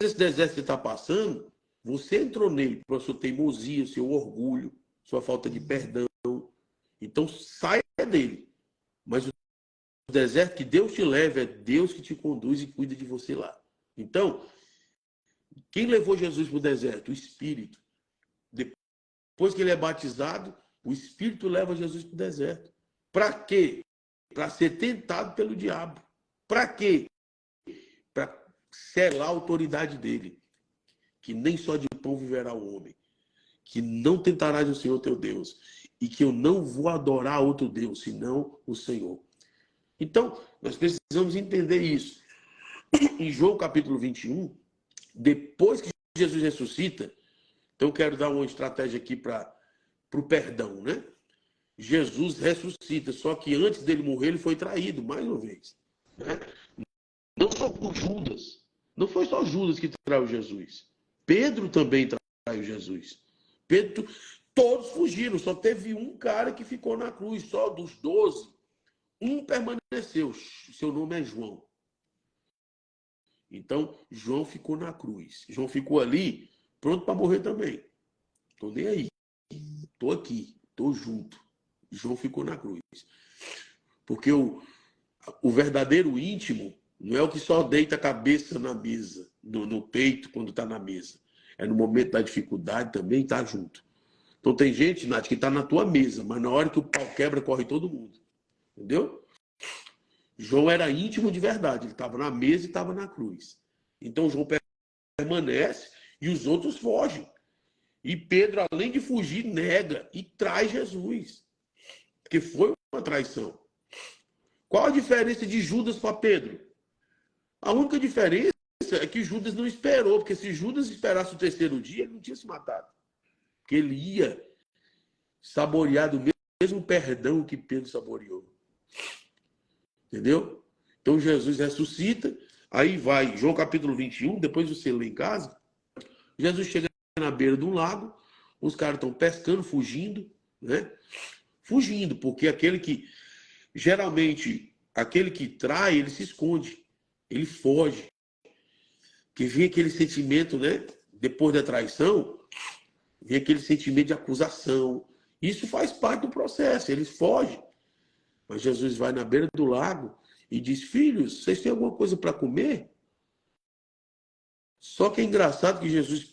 esse deserto que você está passando, você entrou nele por sua teimosia, seu orgulho, sua falta de perdão. Então, saia dele. Mas o deserto que Deus te leva é Deus que te conduz e cuida de você lá. Então, quem levou Jesus para o deserto? O Espírito. Depois que ele é batizado, o Espírito leva Jesus para o deserto. Para quê? Para ser tentado pelo diabo. Para quê? Para selar a autoridade dele. Que nem só de pão viverá o homem. Que não tentarás o Senhor teu Deus. E que eu não vou adorar outro Deus, senão o Senhor. Então, nós precisamos entender isso. Em João capítulo 21, depois que Jesus ressuscita, então eu quero dar uma estratégia aqui para o perdão, né? Jesus ressuscita, só que antes dele morrer, ele foi traído, mais uma vez. Né? Não só por Judas. Não foi só Judas que traiu Jesus. Pedro também traiu Jesus. Pedro, todos fugiram, só teve um cara que ficou na cruz, só dos 12. Um permaneceu, seu nome é João. Então, João ficou na cruz. João ficou ali, pronto para morrer também. Estou nem aí. Estou aqui, estou junto. João ficou na cruz. Porque o verdadeiro íntimo não é o que só deita a cabeça na mesa, no peito, quando está na mesa. É no momento da dificuldade também estar junto. Então tem gente, Nath, que está na tua mesa, mas na hora que o pau quebra, corre todo mundo. Entendeu? João era íntimo de verdade. Ele estava na mesa e estava na cruz. Então João permanece e os outros fogem. E Pedro, além de fugir, nega e traz Jesus. Porque foi uma traição. Qual a diferença de Judas para Pedro? A única diferença é que Judas não esperou, porque se Judas esperasse o terceiro dia, ele não tinha se matado. Porque ele ia saborear do mesmo perdão que Pedro saboreou. Entendeu? Então Jesus ressuscita, aí vai, João capítulo 21, depois você lê em casa, Jesus chega na beira de um lago, os caras estão pescando, fugindo, né? Fugindo, porque geralmente, aquele que trai, ele se esconde, ele foge. Porque vem aquele sentimento, né? Depois da traição, vem aquele sentimento de acusação. Isso faz parte do processo, eles fogem. Mas Jesus vai na beira do lago e diz: filhos, vocês têm alguma coisa para comer? Só que é engraçado que Jesus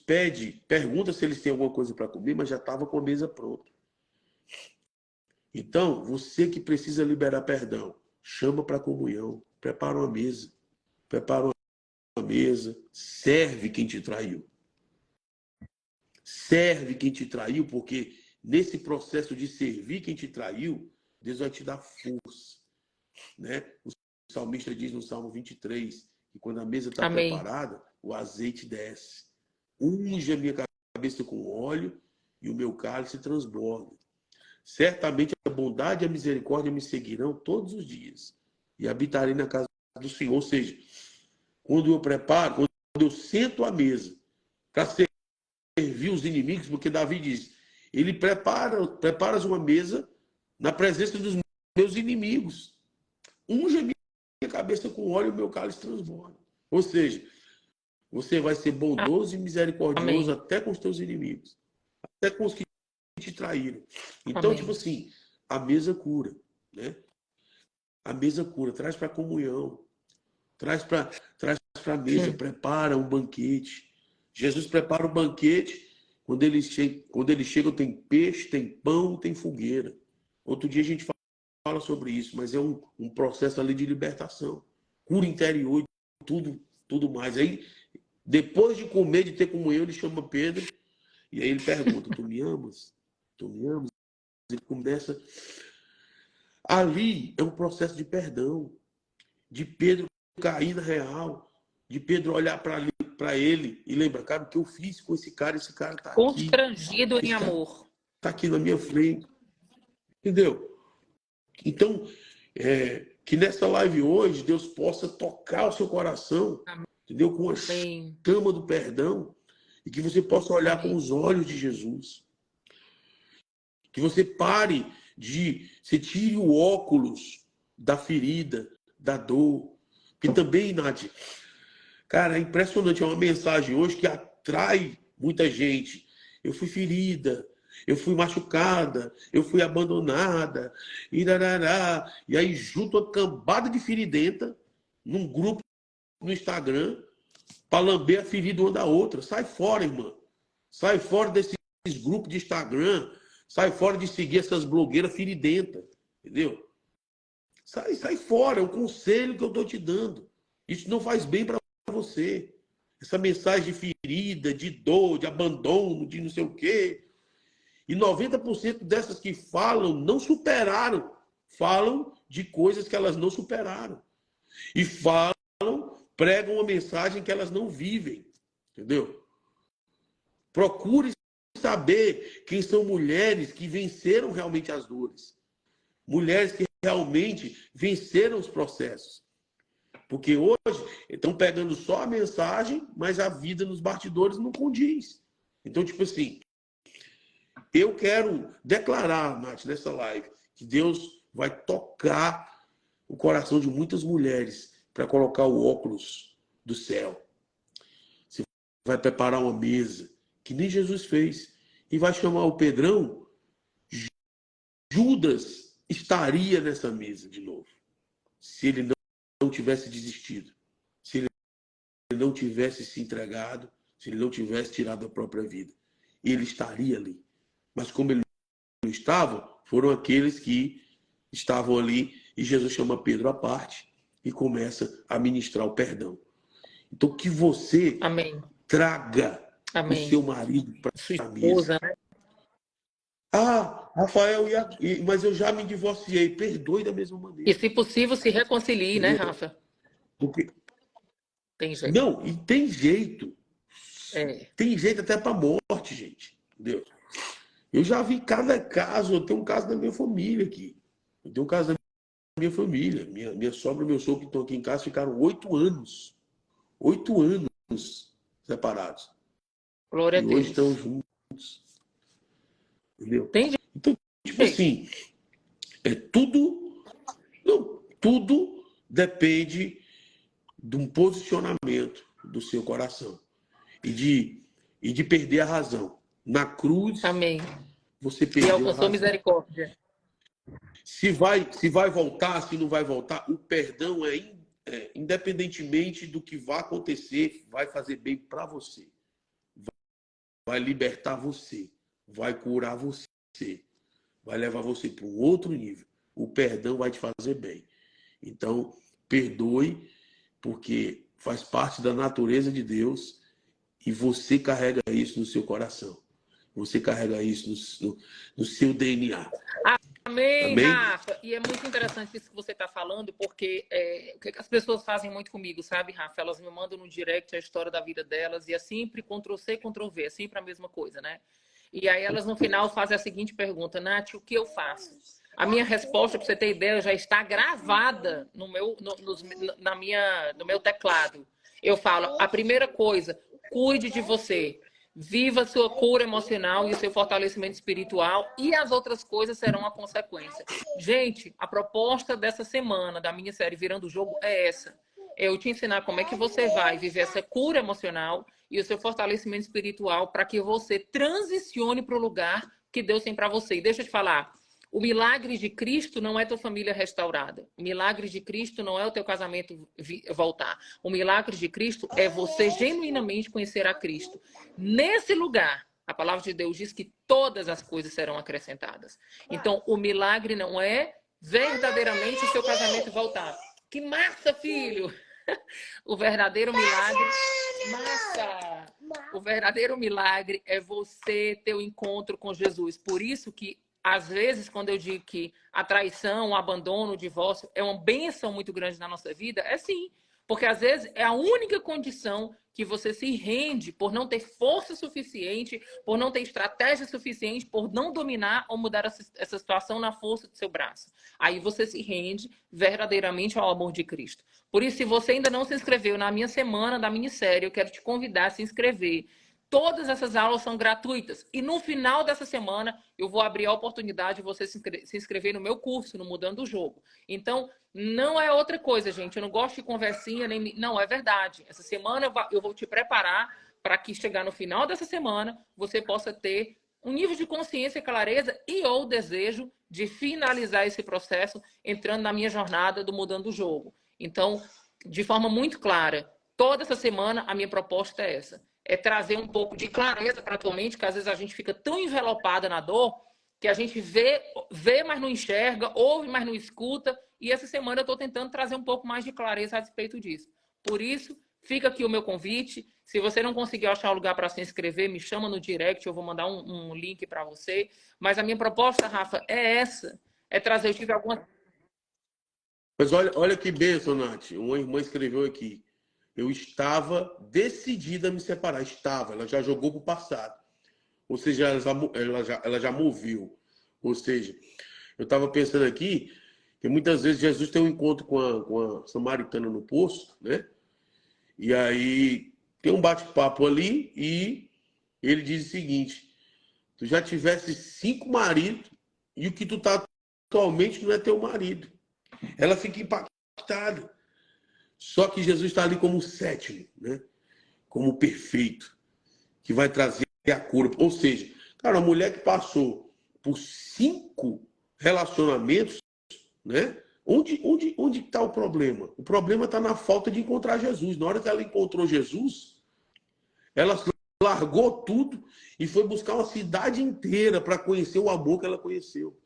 pergunta se eles têm alguma coisa para comer, mas já estava com a mesa pronta. Então, você que precisa liberar perdão, chama para a comunhão, prepara uma mesa. Prepara uma mesa, serve quem te traiu. Serve quem te traiu, porque nesse processo de servir quem te traiu, Deus vai te dar força. Né? O salmista diz no Salmo 23 que quando a mesa está preparada, o azeite desce. Unge a minha cabeça com óleo e o meu cálice transborda. Certamente a bondade e a misericórdia me seguirão todos os dias e habitarei na casa do Senhor. Ou seja, quando eu preparo, quando eu sento à mesa para servir os inimigos, porque Davi diz, ele preparas uma mesa na presença dos meus inimigos. Unge a minha cabeça com óleo e o meu cálice transborda. Ou seja, você vai ser bondoso e misericordioso até com os teus inimigos. Até com os que te traíram. Então, tipo assim, a mesa cura, né? A mesa cura, traz para a comunhão, traz para a mesa, prepara um banquete. Jesus prepara um banquete, quando ele chega tem peixe, tem pão, tem fogueira. Outro dia a gente fala sobre isso, mas é um processo ali de libertação. cura interior, tudo mais. Aí, depois de comer, de ter comunhão, ele chama Pedro e aí ele pergunta: tu me amas? Tu me amas? Ele começa. Ali é um processo de perdão, de Pedro cair na real, de Pedro olhar para ele e lembrar, cara, o que eu fiz com esse cara tá aqui. Constrangido em Esse cara amor. tá aqui na minha frente. Entendeu? Então, que nessa live hoje, Deus possa tocar o seu coração, entendeu? Com a Amém. chama do perdão, e que você possa olhar Amém. com os olhos de Jesus. Que você pare você tire o óculos da ferida, da dor. Que também, Nath, cara, é impressionante, é uma mensagem hoje que atrai muita gente. Eu fui ferida, eu fui machucada, eu fui abandonada, e aí junto uma cambada de feridenta num grupo no Instagram para lamber a ferida uma da outra. Sai fora, irmã. Sai fora desses grupos de Instagram. Sai fora de seguir essas blogueiras feridentas. Entendeu? Sai fora. É um conselho que eu estou te dando. Isso não faz bem para você. Essa mensagem de ferida, de dor, de abandono, de não sei o quê. E 90% dessas que falam não superaram. Falam de coisas que elas não superaram. E pregam uma mensagem que elas não vivem. Entendeu? Procure saber quem são mulheres que venceram realmente as dores. Mulheres que realmente venceram os processos. Porque hoje estão pegando só a mensagem, mas a vida nos bastidores não condiz. Então, tipo assim, eu quero declarar, Nath, nessa live, que Deus vai tocar o coração de muitas mulheres para colocar o óculos do céu. Você vai preparar uma mesa, que nem Jesus fez, e vai chamar o Pedrão. Judas estaria nessa mesa de novo, se ele não tivesse desistido, se ele não tivesse se entregado, se ele não tivesse tirado a própria vida. Ele estaria ali. Mas como ele não estava, foram aqueles que estavam ali, e Jesus chama Pedro à parte e começa a ministrar o perdão. Então, que você Amém. traga Amém. o seu marido para a mesa. Esposa, né? Ah, Rafael, mas eu já me divorciei. Perdoe da mesma maneira. E, se possível, se reconcilie, né, Rafa? Porque... Tem jeito. Não, e tem jeito. É. Tem jeito até para morte, gente. Entendeu? Eu já vi cada caso. Eu tenho um caso da minha família aqui. Eu tenho um caso da minha família. Minha sogra e meu sogro que estão aqui em casa ficaram 8 anos. 8 anos separados. Glória a E hoje Deus. estão juntos. Entendeu? Tem jeito. Então, tipo assim, tudo depende de um posicionamento do seu coração e de perder a razão. Na cruz, Amém. você E perdeu a alcançou razão. misericórdia. Se vai voltar, se não vai voltar, o perdão independentemente do que vai acontecer, vai fazer bem para você. Vai libertar você. Vai curar você. Vai levar você para um outro nível. O perdão vai te fazer bem. Então, perdoe, porque faz parte da natureza de Deus e você carrega isso no seu coração. Você carrega isso no seu DNA. Amém, Amém? Rafa. E é muito interessante isso que você está falando, porque o que as pessoas fazem muito comigo, sabe, Rafa? Elas me mandam no direct a história da vida delas e é sempre Ctrl+C, Ctrl+V, é sempre a mesma coisa, né? E aí elas no final fazem a seguinte pergunta: Nath, o que eu faço? A minha resposta, para você ter ideia, já está gravada no meu teclado. Eu falo, a primeira coisa, cuide de você. Viva a sua cura emocional e o seu fortalecimento espiritual, e as outras coisas serão a consequência. Gente, a proposta dessa semana, da minha série Virando o Jogo, é essa. Eu te ensinar como é que você vai viver essa cura emocional e o seu fortalecimento espiritual para que você transicione para o lugar que Deus tem para você. E deixa eu te falar, o milagre de Cristo não é tua família restaurada. O milagre de Cristo não é o teu casamento voltar. O milagre de Cristo é você genuinamente conhecer a Cristo. Nesse lugar, a palavra de Deus diz que todas as coisas serão acrescentadas. Então, o milagre não é verdadeiramente o seu casamento voltar. Que massa, filho! O verdadeiro milagre... Massa! O verdadeiro milagre é você ter o encontro com Jesus. Por isso que, às vezes, quando eu digo que a traição, o abandono, o divórcio é uma bênção muito grande na nossa vida, é sim. Porque, às vezes, é a única condição que você se rende por não ter força suficiente, por não ter estratégia suficiente, por não dominar ou mudar essa situação na força do seu braço. Aí você se rende verdadeiramente ao amor de Cristo. Por isso, se você ainda não se inscreveu na minha semana da minissérie, eu quero te convidar a se inscrever. Todas essas aulas são gratuitas. E no final dessa semana, eu vou abrir a oportunidade de você se inscrever no meu curso, no Mudando o Jogo. Então, não é outra coisa, gente. Eu não gosto de conversinha, nem... Não, é verdade. Essa semana eu vou te preparar para que chegar no final dessa semana, você possa ter um nível de consciência, clareza e ou desejo de finalizar esse processo entrando na minha jornada do Mudando o Jogo. Então, de forma muito clara, toda essa semana a minha proposta é essa. É trazer um pouco de clareza para a tua mente, que às vezes a gente fica tão envelopada na dor que a gente vê, mas não enxerga, ouve, mas não escuta. E essa semana eu estou tentando trazer um pouco mais de clareza a respeito disso. Por isso, fica aqui o meu convite. Se você não conseguir achar um lugar para se inscrever, me chama no direct, eu vou mandar um link para você. Mas a minha proposta, Rafa, é essa. É trazer, eu tive algumas... Mas olha que bênção, Nath. Uma irmã escreveu aqui. Eu estava decidida a me separar. Estava. Ela já jogou para o passado. Ou seja, ela já moveu. Ou seja, eu estava pensando aqui que muitas vezes Jesus tem um encontro com a samaritana no poço, né? E aí tem um bate-papo ali e ele diz o seguinte: tu já tivesse 5 maridos e o que tu tá atualmente não é teu marido. Ela fica impactada. Só que Jesus está ali como o sétimo, né? Como o perfeito, que vai trazer a cura. Ou seja, cara, uma mulher que passou por 5 relacionamentos, né? Onde está o problema? O problema está na falta de encontrar Jesus. Na hora que ela encontrou Jesus, ela largou tudo e foi buscar uma cidade inteira para conhecer o amor que ela conheceu,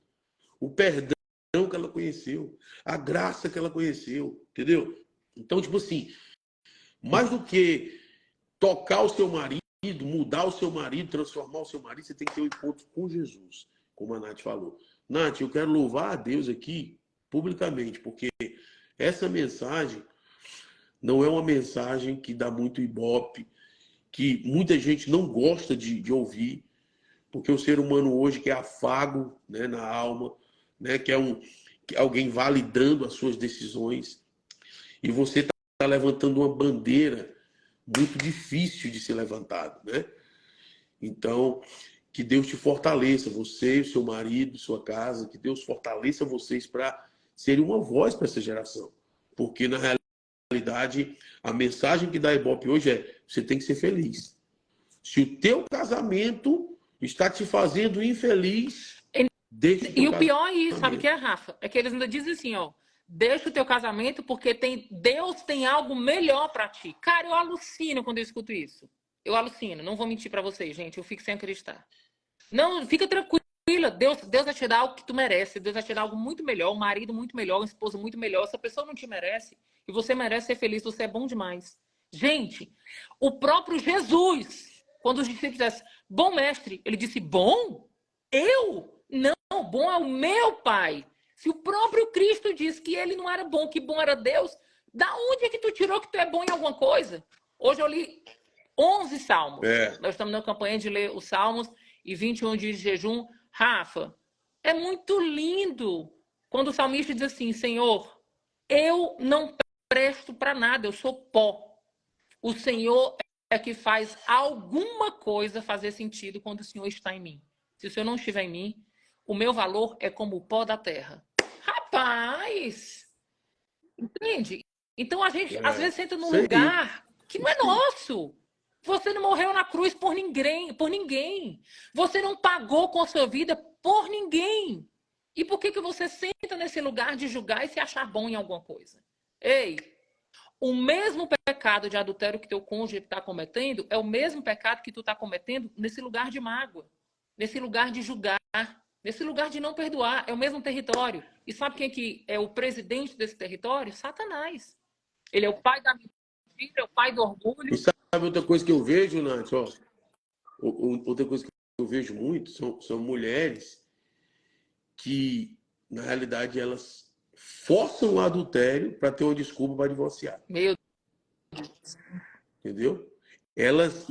o perdão que ela conheceu, a graça que ela conheceu, entendeu? Então, tipo assim, mais do que tocar o seu marido, mudar o seu marido, transformar o seu marido, você tem que ter um encontro com Jesus, como a Nath falou. Nath, eu quero louvar a Deus aqui publicamente, porque essa mensagem não é uma mensagem que dá muito ibope, que muita gente não gosta de ouvir, porque o ser humano hoje quer afago, né, na alma, né, que alguém validando as suas decisões, e você está levantando uma bandeira muito difícil de ser levantada, né? Então, que Deus te fortaleça, você, seu marido, sua casa, que Deus fortaleça vocês para serem uma voz para essa geração, porque na realidade a mensagem que dá Ibope hoje é: você tem que ser feliz. Se o teu casamento está te fazendo infeliz, deixa o E teu o pior é isso, sabe o que casamento. é, Rafa? É que eles ainda dizem assim, ó, deixa o teu casamento porque Deus tem algo melhor pra ti. Cara, eu alucino quando eu escuto isso. Eu alucino, não vou mentir pra vocês, gente, eu fico sem acreditar. Não, fica tranquila, Deus vai te dar algo que tu merece, Deus vai te dar algo muito melhor, um marido muito melhor, uma esposa muito melhor. Essa pessoa não te merece e você merece ser feliz, você é bom demais. Gente, o próprio Jesus, quando os discípulos disseram, bom mestre, ele disse, bom? Eu? Não, bom é o meu Pai. Se o próprio Cristo disse que ele não era bom, que bom era Deus, da onde é que tu tirou que tu é bom em alguma coisa? Hoje eu li 11 salmos. É, Nós estamos na campanha de ler os salmos e 21 dias de jejum. Rafa, é muito lindo quando o salmista diz assim, Senhor, eu não presto para nada, eu sou pó. O Senhor é que faz alguma coisa fazer sentido quando o Senhor está em mim. Se o Senhor não estiver em mim, o meu valor é como o pó da terra. Rapaz! Entende? Então a gente às vezes senta num isso aí, lugar que não é isso aí. nosso. Você não morreu na cruz por ninguém, por ninguém. Você não pagou com a sua vida por ninguém. E por que você senta nesse lugar de julgar e se achar bom em alguma coisa? Ei, o mesmo pecado de adultério que teu cônjuge está cometendo é o mesmo pecado que tu está cometendo nesse lugar de mágoa, nesse lugar de julgar. Nesse lugar de não perdoar, é o mesmo território. E sabe quem que é o presidente desse território? Satanás. Ele é o pai da mentira, é o pai do E orgulho. sabe outra coisa que eu vejo, Nath? Ó, outra coisa que eu vejo muito são mulheres que, na realidade, elas forçam o adultério para ter uma desculpa para divorciar. Meu, Entendeu? Elas,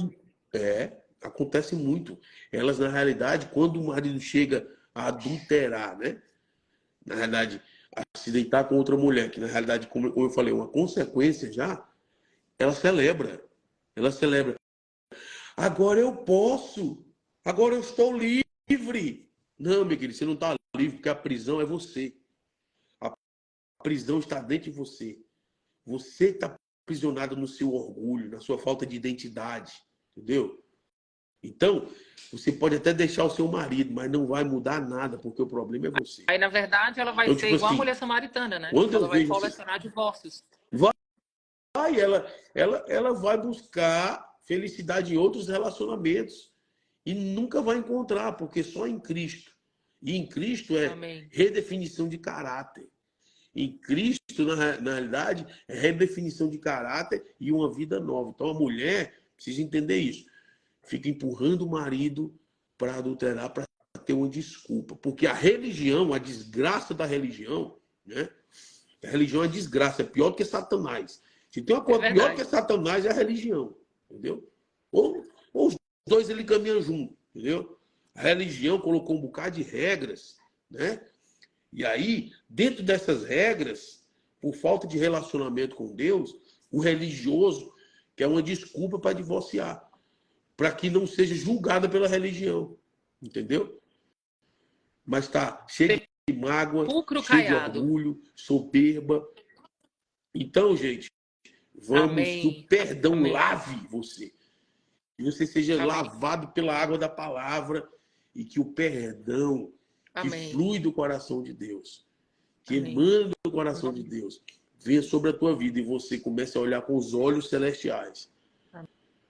acontece muito. Elas, na realidade, quando o marido chega a adulterar, né? Na realidade, a se deitar com outra mulher, que na realidade, como eu falei, uma consequência já, ela celebra. Ela celebra. Agora eu posso. Agora eu estou livre. Não, meu querido, você não está livre, porque a prisão é você. A prisão está dentro de você. Você está aprisionado no seu orgulho, na sua falta de identidade. Entendeu? Então, você pode até deixar o seu marido, mas não vai mudar nada, porque o problema é você. aí, na verdade, ela vai Então, ser tipo igual a assim, mulher samaritana, né? quando eu Ela vai vejo colecionar divórcios. vai, ela vai buscar felicidade em outros relacionamentos e nunca vai encontrar, porque só em Cristo. E em Cristo é Amém. redefinição de caráter. Em Cristo, na realidade, é redefinição de caráter e uma vida nova. Então a mulher precisa entender isso. Fica empurrando o marido para adulterar, para ter uma desculpa. Porque a religião, a desgraça da religião, né? A religião é desgraça, é pior do que Satanás. Se tem uma É coisa pior do que verdade. Satanás, é a religião. Entendeu? Ou os dois ele caminham junto. Entendeu? A religião colocou um bocado de regras, né? E aí, dentro dessas regras, por falta de relacionamento com Deus, o religioso quer uma desculpa para divorciar, para que não seja julgada pela religião. Entendeu? Mas está cheio de mágoa, Sepulcro cheio de caiado. orgulho, soberba. Então, gente, vamos que o Amém. perdão Amém. lave você. Que você seja Amém. lavado pela água da palavra e que o perdão que Amém. flui do coração de Deus, que Amém. emana do coração de Deus, venha sobre a tua vida e você comece a olhar com os olhos celestiais.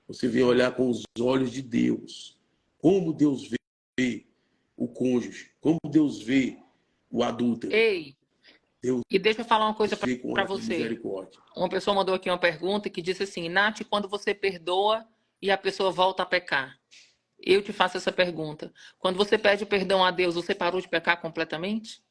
Você venha olhar com os olhos de Deus. Como Deus vê o cônjuge, como Deus vê o adúltero. Ei, Deus e deixa eu falar uma coisa vê com para olhos de você. misericórdia. Uma pessoa mandou aqui uma pergunta que disse assim: Nath, quando você perdoa e a pessoa volta a pecar? Eu te faço essa pergunta. Quando você pede perdão a Deus, você parou de pecar completamente?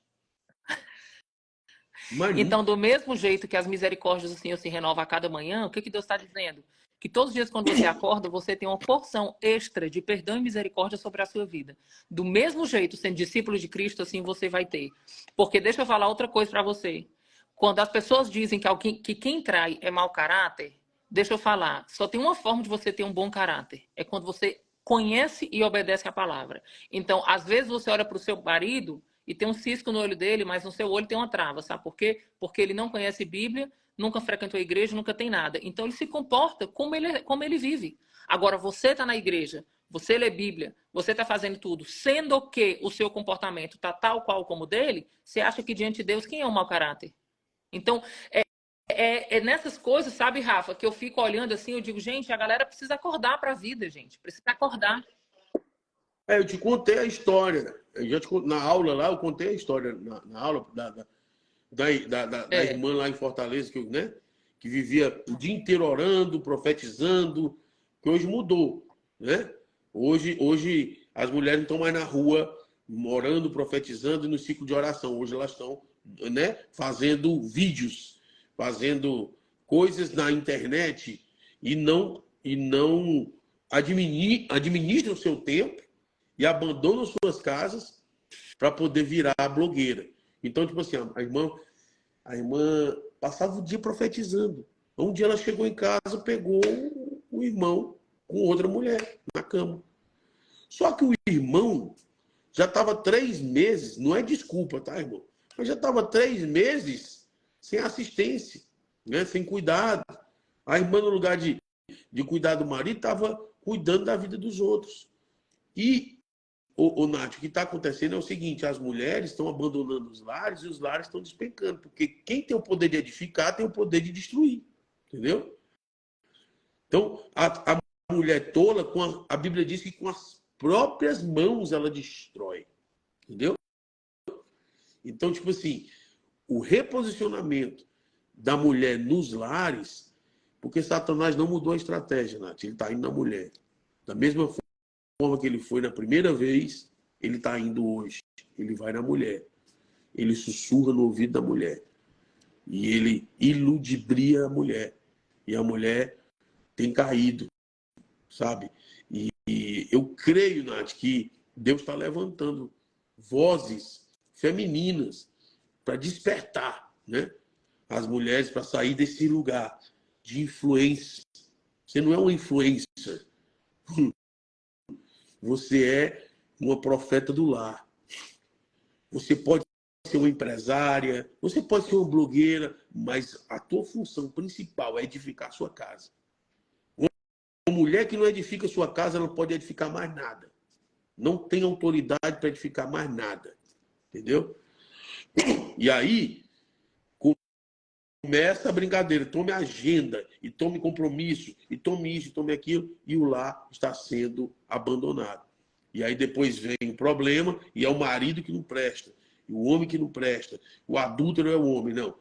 Mas Então, nunca. do mesmo jeito que as misericórdias do Senhor se renovam a cada manhã, o que que Deus está dizendo? Que todos os dias, quando você acorda, você tem uma porção extra de perdão e misericórdia sobre a sua vida. Do mesmo jeito, sendo discípulo de Cristo, assim você vai ter. Porque deixa eu falar outra coisa para você. Quando as pessoas dizem que quem trai é mau caráter, deixa eu falar, só tem uma forma de você ter um bom caráter. É quando você conhece e obedece a palavra. Então, às vezes você olha para o seu marido e tem um cisco no olho dele, mas no seu olho tem uma trava, sabe por quê? Porque ele não conhece Bíblia, nunca frequentou a igreja, nunca tem nada. Então ele se comporta como ele vive. Agora, você está na igreja, você lê Bíblia, você está fazendo tudo, sendo que o seu comportamento está tal qual como o dele, você acha que diante de Deus quem é o mau caráter? Então, é nessas coisas, sabe, Rafa, que eu fico olhando assim, eu digo, gente, a galera precisa acordar para a vida, gente. Precisa acordar. Eu te contei a história. Na aula lá, eu contei a história. Na aula da É, irmã lá em Fortaleza, né, que vivia o dia inteiro orando, profetizando, que hoje mudou. Né? Hoje as mulheres não estão mais na rua orando, profetizando e no ciclo de oração. Hoje elas estão, né, fazendo vídeos, fazendo coisas na internet e não administram o seu tempo e abandonam suas casas para poder virar blogueira. Então, tipo assim, a irmã passava o dia profetizando. Um dia ela chegou em casa, pegou o irmão com outra mulher na cama. Só que o irmão já estava 3 meses, não é desculpa, tá, irmão? Mas já estava 3 meses sem assistência, né? Sem cuidado. A irmã, no lugar de cuidar do marido, estava cuidando da vida dos outros. E o Nath, o que está acontecendo é o seguinte: as mulheres estão abandonando os lares e os lares estão despencando, porque quem tem o poder de edificar tem o poder de destruir, entendeu? Então, a mulher tola, a Bíblia diz que com as próprias mãos ela destrói. Entendeu? Então, tipo assim, o reposicionamento da mulher nos lares, porque Satanás não mudou a estratégia, Nath, ele está indo na mulher. Da mesma forma que ele foi na primeira vez, ele está indo hoje. Ele vai na mulher. Ele sussurra no ouvido da mulher. E ele iludibria a mulher. E a mulher tem caído, sabe? E eu creio, Nath, que Deus está levantando vozes femininas para despertar, né? As mulheres para sair desse lugar de influência. Você não é uma influencer. Você é uma profeta do lar. Você pode ser uma empresária, você pode ser uma blogueira, mas a tua função principal é edificar a sua casa. Uma mulher que não edifica a sua casa, ela não pode edificar mais nada. Não tem autoridade para edificar mais nada. Entendeu? E aí, começa a brincadeira. Tome agenda, e tome compromisso, e tome isso, e tome aquilo, e o lar está sendo abandonado. E aí depois vem o problema, e é o marido que não presta, e o homem que não presta. O adúltero é o homem, não.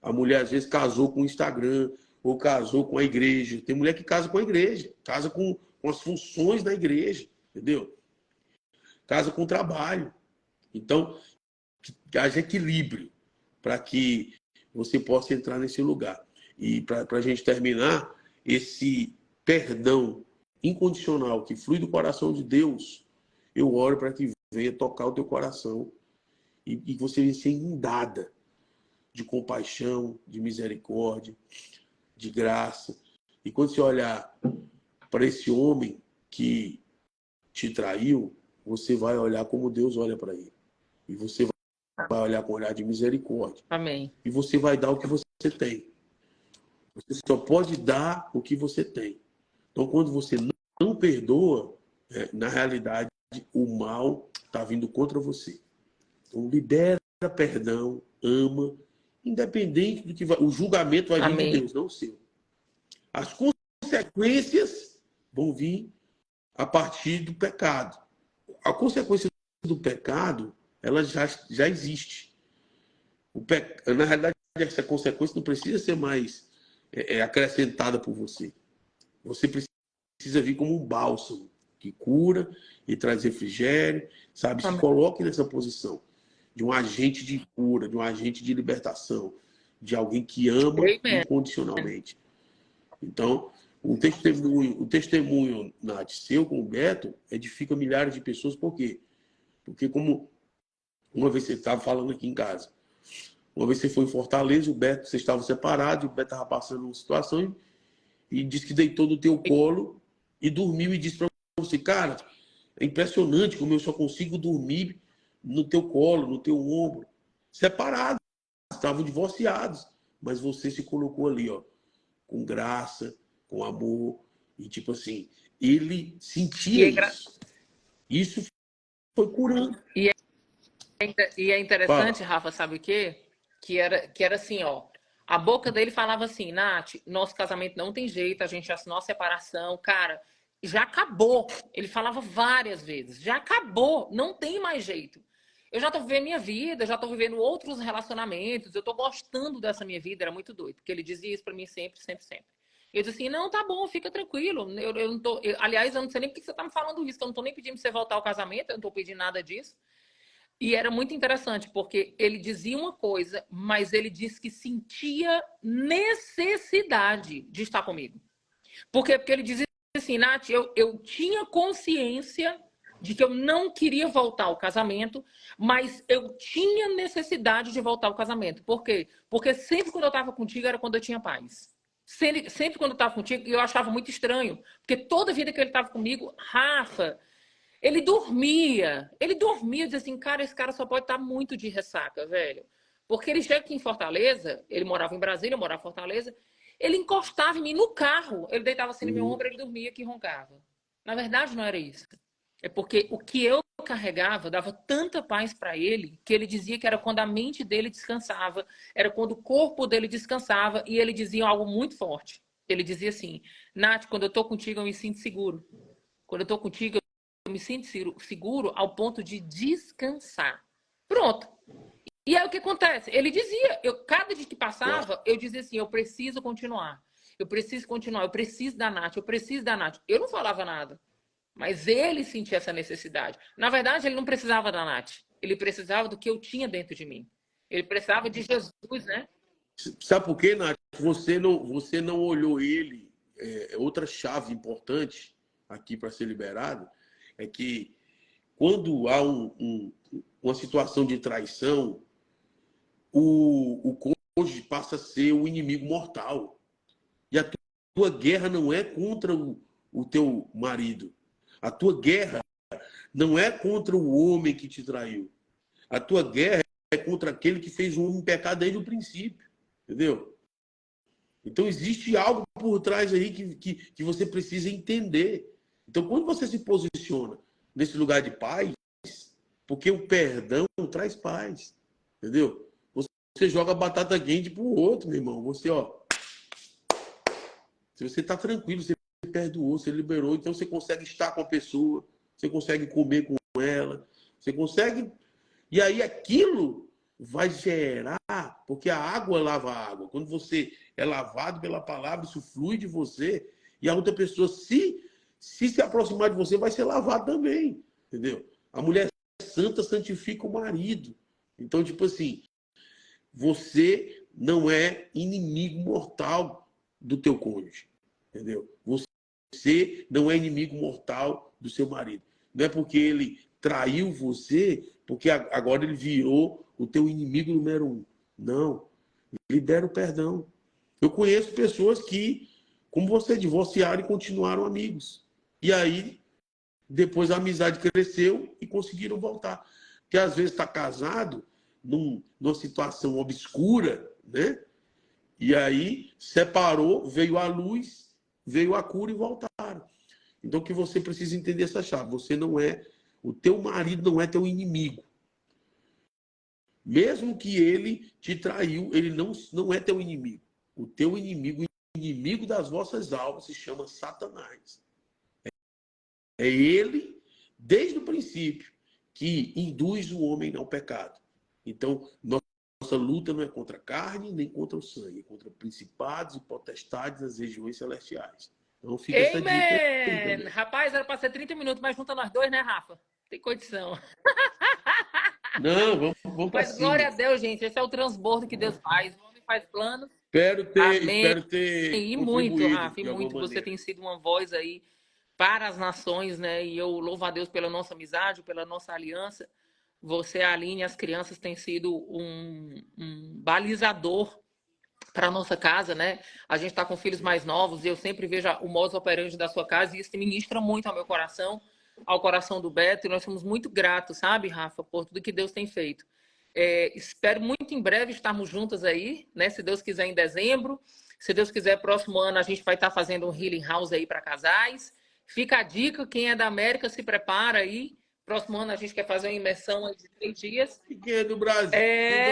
A mulher, às vezes, casou com o Instagram, ou casou com a igreja. Tem mulher que casa com a igreja, casa com as funções da igreja, entendeu? Casa com o trabalho. Então, que haja equilíbrio para que você possa entrar nesse lugar. E para a gente terminar, esse perdão incondicional que flui do coração de Deus, eu oro para que venha tocar o teu coração e você venha ser inundada de compaixão, de misericórdia, de graça. E quando você olhar para esse homem que te traiu, você vai olhar como Deus olha para ele. E você vai olhar com um olhar de misericórdia. Amém. E você vai dar o que você tem. Você só pode dar o que você tem. Então, quando você não perdoa, na realidade, o mal está vindo contra você. Então, libera perdão, ama, independente do que vai. O julgamento vai vir de Amém. Deus, não o seu. As consequências vão vir a partir do pecado. A consequência do pecado, ela já existe. Na realidade, essa consequência não precisa ser mais acrescentada por você. Você precisa vir como um bálsamo que cura e traz refrigério, sabe? Se Amém. coloque nessa posição de um agente de cura, de um agente de libertação, de alguém que ama Amen. incondicionalmente. Então, o testemunho, Nath, seu com o Beto, edifica milhares de pessoas. Por quê? Porque como uma vez você estava falando aqui em casa, uma vez você foi em Fortaleza, o Beto, você estava separado, o Beto estava passando uma situação e disse que deitou no teu colo e dormiu e disse para você, cara, é impressionante como eu só consigo dormir no teu colo, no teu ombro, separados, estavam divorciados, mas você se colocou ali, ó, com graça, com amor, e tipo assim, ele sentia isso. Isso foi curando. E é interessante, Fala. Rafa, sabe o quê? Que era assim, ó. A boca dele falava assim, Nath, nosso casamento não tem jeito, a gente já assinou a separação, cara, já acabou. Ele falava várias vezes, já acabou, não tem mais jeito. Eu já tô vivendo minha vida, já tô vivendo outros relacionamentos, eu tô gostando dessa minha vida, era muito doido, porque ele dizia isso pra mim sempre, sempre, sempre. Eu disse assim, não, tá bom, fica tranquilo. Eu não tô, aliás, eu não sei nem por que você tá me falando isso, que eu não tô nem pedindo pra você voltar ao casamento, eu não tô pedindo nada disso. E era muito interessante, porque ele dizia uma coisa, mas ele disse que sentia necessidade de estar comigo. Por quê? Porque ele dizia assim, Nath, eu tinha consciência de que eu não queria voltar ao casamento, mas eu tinha necessidade de voltar ao casamento. Por quê? Porque sempre quando eu estava contigo era quando eu tinha paz. Sempre quando eu estava contigo, eu achava muito estranho. Porque toda vida que ele estava comigo, Rafa, ele dormia, dizia assim, cara, esse cara só pode estar muito de ressaca, velho. Porque ele chega aqui em Fortaleza, ele morava em Brasília, eu morava em Fortaleza, ele encostava em mim no carro, ele deitava assim no meu ombro, ele dormia que roncava. Na verdade, não era isso. É porque o que eu carregava dava tanta paz para ele, que ele dizia que era quando a mente dele descansava, era quando o corpo dele descansava, e ele dizia algo muito forte. Ele dizia assim, Nath, quando eu tô contigo, eu me sinto seguro. Quando eu tô contigo, me sinto seguro ao ponto de descansar. Pronto. E aí o que acontece? Ele dizia, cada dia que passava, eu dizia assim, eu preciso continuar. Eu preciso continuar, eu preciso da Nath, eu preciso da Nath. Eu não falava nada, mas ele sentia essa necessidade. Na verdade, ele não precisava da Nath. Ele precisava do que eu tinha dentro de mim. Ele precisava de Jesus, né? Sabe por quê, Nath? Você não olhou ele. Outra chave importante aqui para ser liberado é que quando há uma situação de traição, o cônjuge passa a ser o inimigo mortal. E a tua guerra não é contra o teu marido. A tua guerra não é contra o homem que te traiu. A tua guerra é contra aquele que fez o homem pecar desde o princípio. Entendeu? Então, existe algo por trás aí que você precisa entender. Então, quando você se posiciona nesse lugar de paz, porque o perdão traz paz. Entendeu? Você joga batata quente pro outro, meu irmão. Você, se você tá tranquilo, você perdoou, você liberou, então você consegue estar com a pessoa, você consegue comer com ela, você consegue... E aí aquilo vai gerar, porque a água lava a água. Quando você é lavado pela palavra, isso flui de você, e a outra pessoa, se aproximar de você, vai ser lavada também, entendeu? A mulher santa santifica o marido. Então, tipo assim, você não é inimigo mortal do teu cônjuge, entendeu? Você não é inimigo mortal do seu marido. Não é porque ele traiu você, porque agora ele virou o teu inimigo número 1. Não. Libera o perdão. Eu conheço pessoas que, como você, divorciaram e continuaram amigos. E aí, depois a amizade cresceu e conseguiram voltar. Porque às vezes está casado numa situação obscura, né? E aí separou, veio a luz, veio a cura e voltaram. Então, que você precisa entender essa chave. Você não é... O teu marido não é teu inimigo. Mesmo que ele te traiu, ele não é teu inimigo. O teu inimigo, o inimigo das vossas almas, se chama Satanás. É ele, desde o princípio, que induz o homem ao pecado. Então, nossa luta não é contra a carne, nem contra o sangue, é contra principados e potestades das regiões celestiais. Então, fica essa dica aí Amen! Rapaz, era para ser 30 minutos, mas junta nós dois, né, Rafa? Tem condição. Não, vamos para Mas glória a cima. Deus, gente. Esse é o transbordo que Deus faz. O homem faz planos. Amém. Espero ter E muito, contribuído Rafa, e de alguma muito. Você maneira. tem sido uma voz aí para as nações, né? E eu louvo a Deus pela nossa amizade, pela nossa aliança. Você, a Aline, e as crianças têm sido um balizador para a nossa casa, né? A gente está com filhos mais novos e eu sempre vejo o modus operandi da sua casa e isso ministra muito ao meu coração, ao coração do Beto, e nós somos muito gratos, sabe, Rafa, por tudo que Deus tem feito. Espero muito em breve estarmos juntas aí, né? Se Deus quiser, em dezembro. Se Deus quiser, próximo ano a gente vai estar fazendo um Healing House aí para casais. Fica a dica, quem é da América se prepara aí. Próximo ano a gente quer fazer uma imersão aí de 3 dias. E quem é do Brasil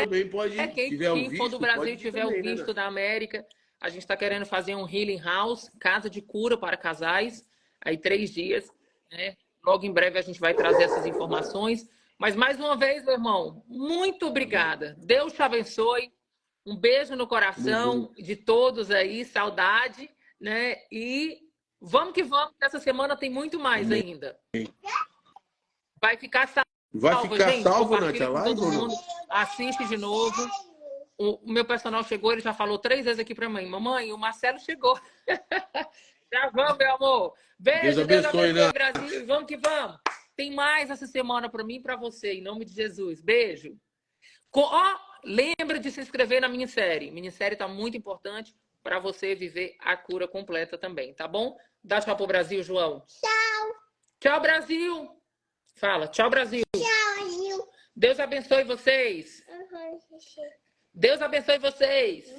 também pode ir. Se tiver o Quem for do visto, Brasil pode e ir tiver o também, né, visto Nath? da América, a gente está querendo fazer um Healing House, casa de cura para casais, aí 3 dias, né? Logo em breve a gente vai trazer essas informações. Mas mais uma vez, meu irmão, muito Amém. obrigada. Deus te abençoe. Um beijo no Tamo coração junto. de todos aí, saudade, né? E vamos que vamos, que essa semana tem muito mais Amém. ainda. Vai ficar Vai salva, ficar gente. salvo, Nath, Compartilha a com live todo ou não? mundo. Assiste de novo. O meu personal chegou, ele já falou 3 vezes aqui para mim. Mamãe, o Marcelo chegou. Já vamos, meu amor. Deus Beijo, Deus abençoe, abençoe, Nath. Brasil. Vamos que vamos. Tem mais essa semana para mim e para você, em nome de Jesus. Beijo. Lembra de se inscrever na minissérie. Minissérie está muito importante para você viver a cura completa também, tá bom? Dá tchau pro Brasil, João. Tchau. Tchau, Brasil. Fala, tchau, Brasil. Tchau. Deus abençoe vocês. Deus abençoe vocês.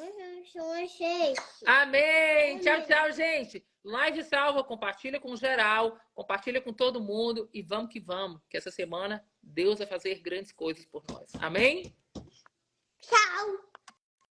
Amém. Tchau, tchau, gente. Live salva, compartilha com geral, compartilha com todo mundo e vamos que vamos, que essa semana Deus vai fazer grandes coisas por nós. Amém? Tchau.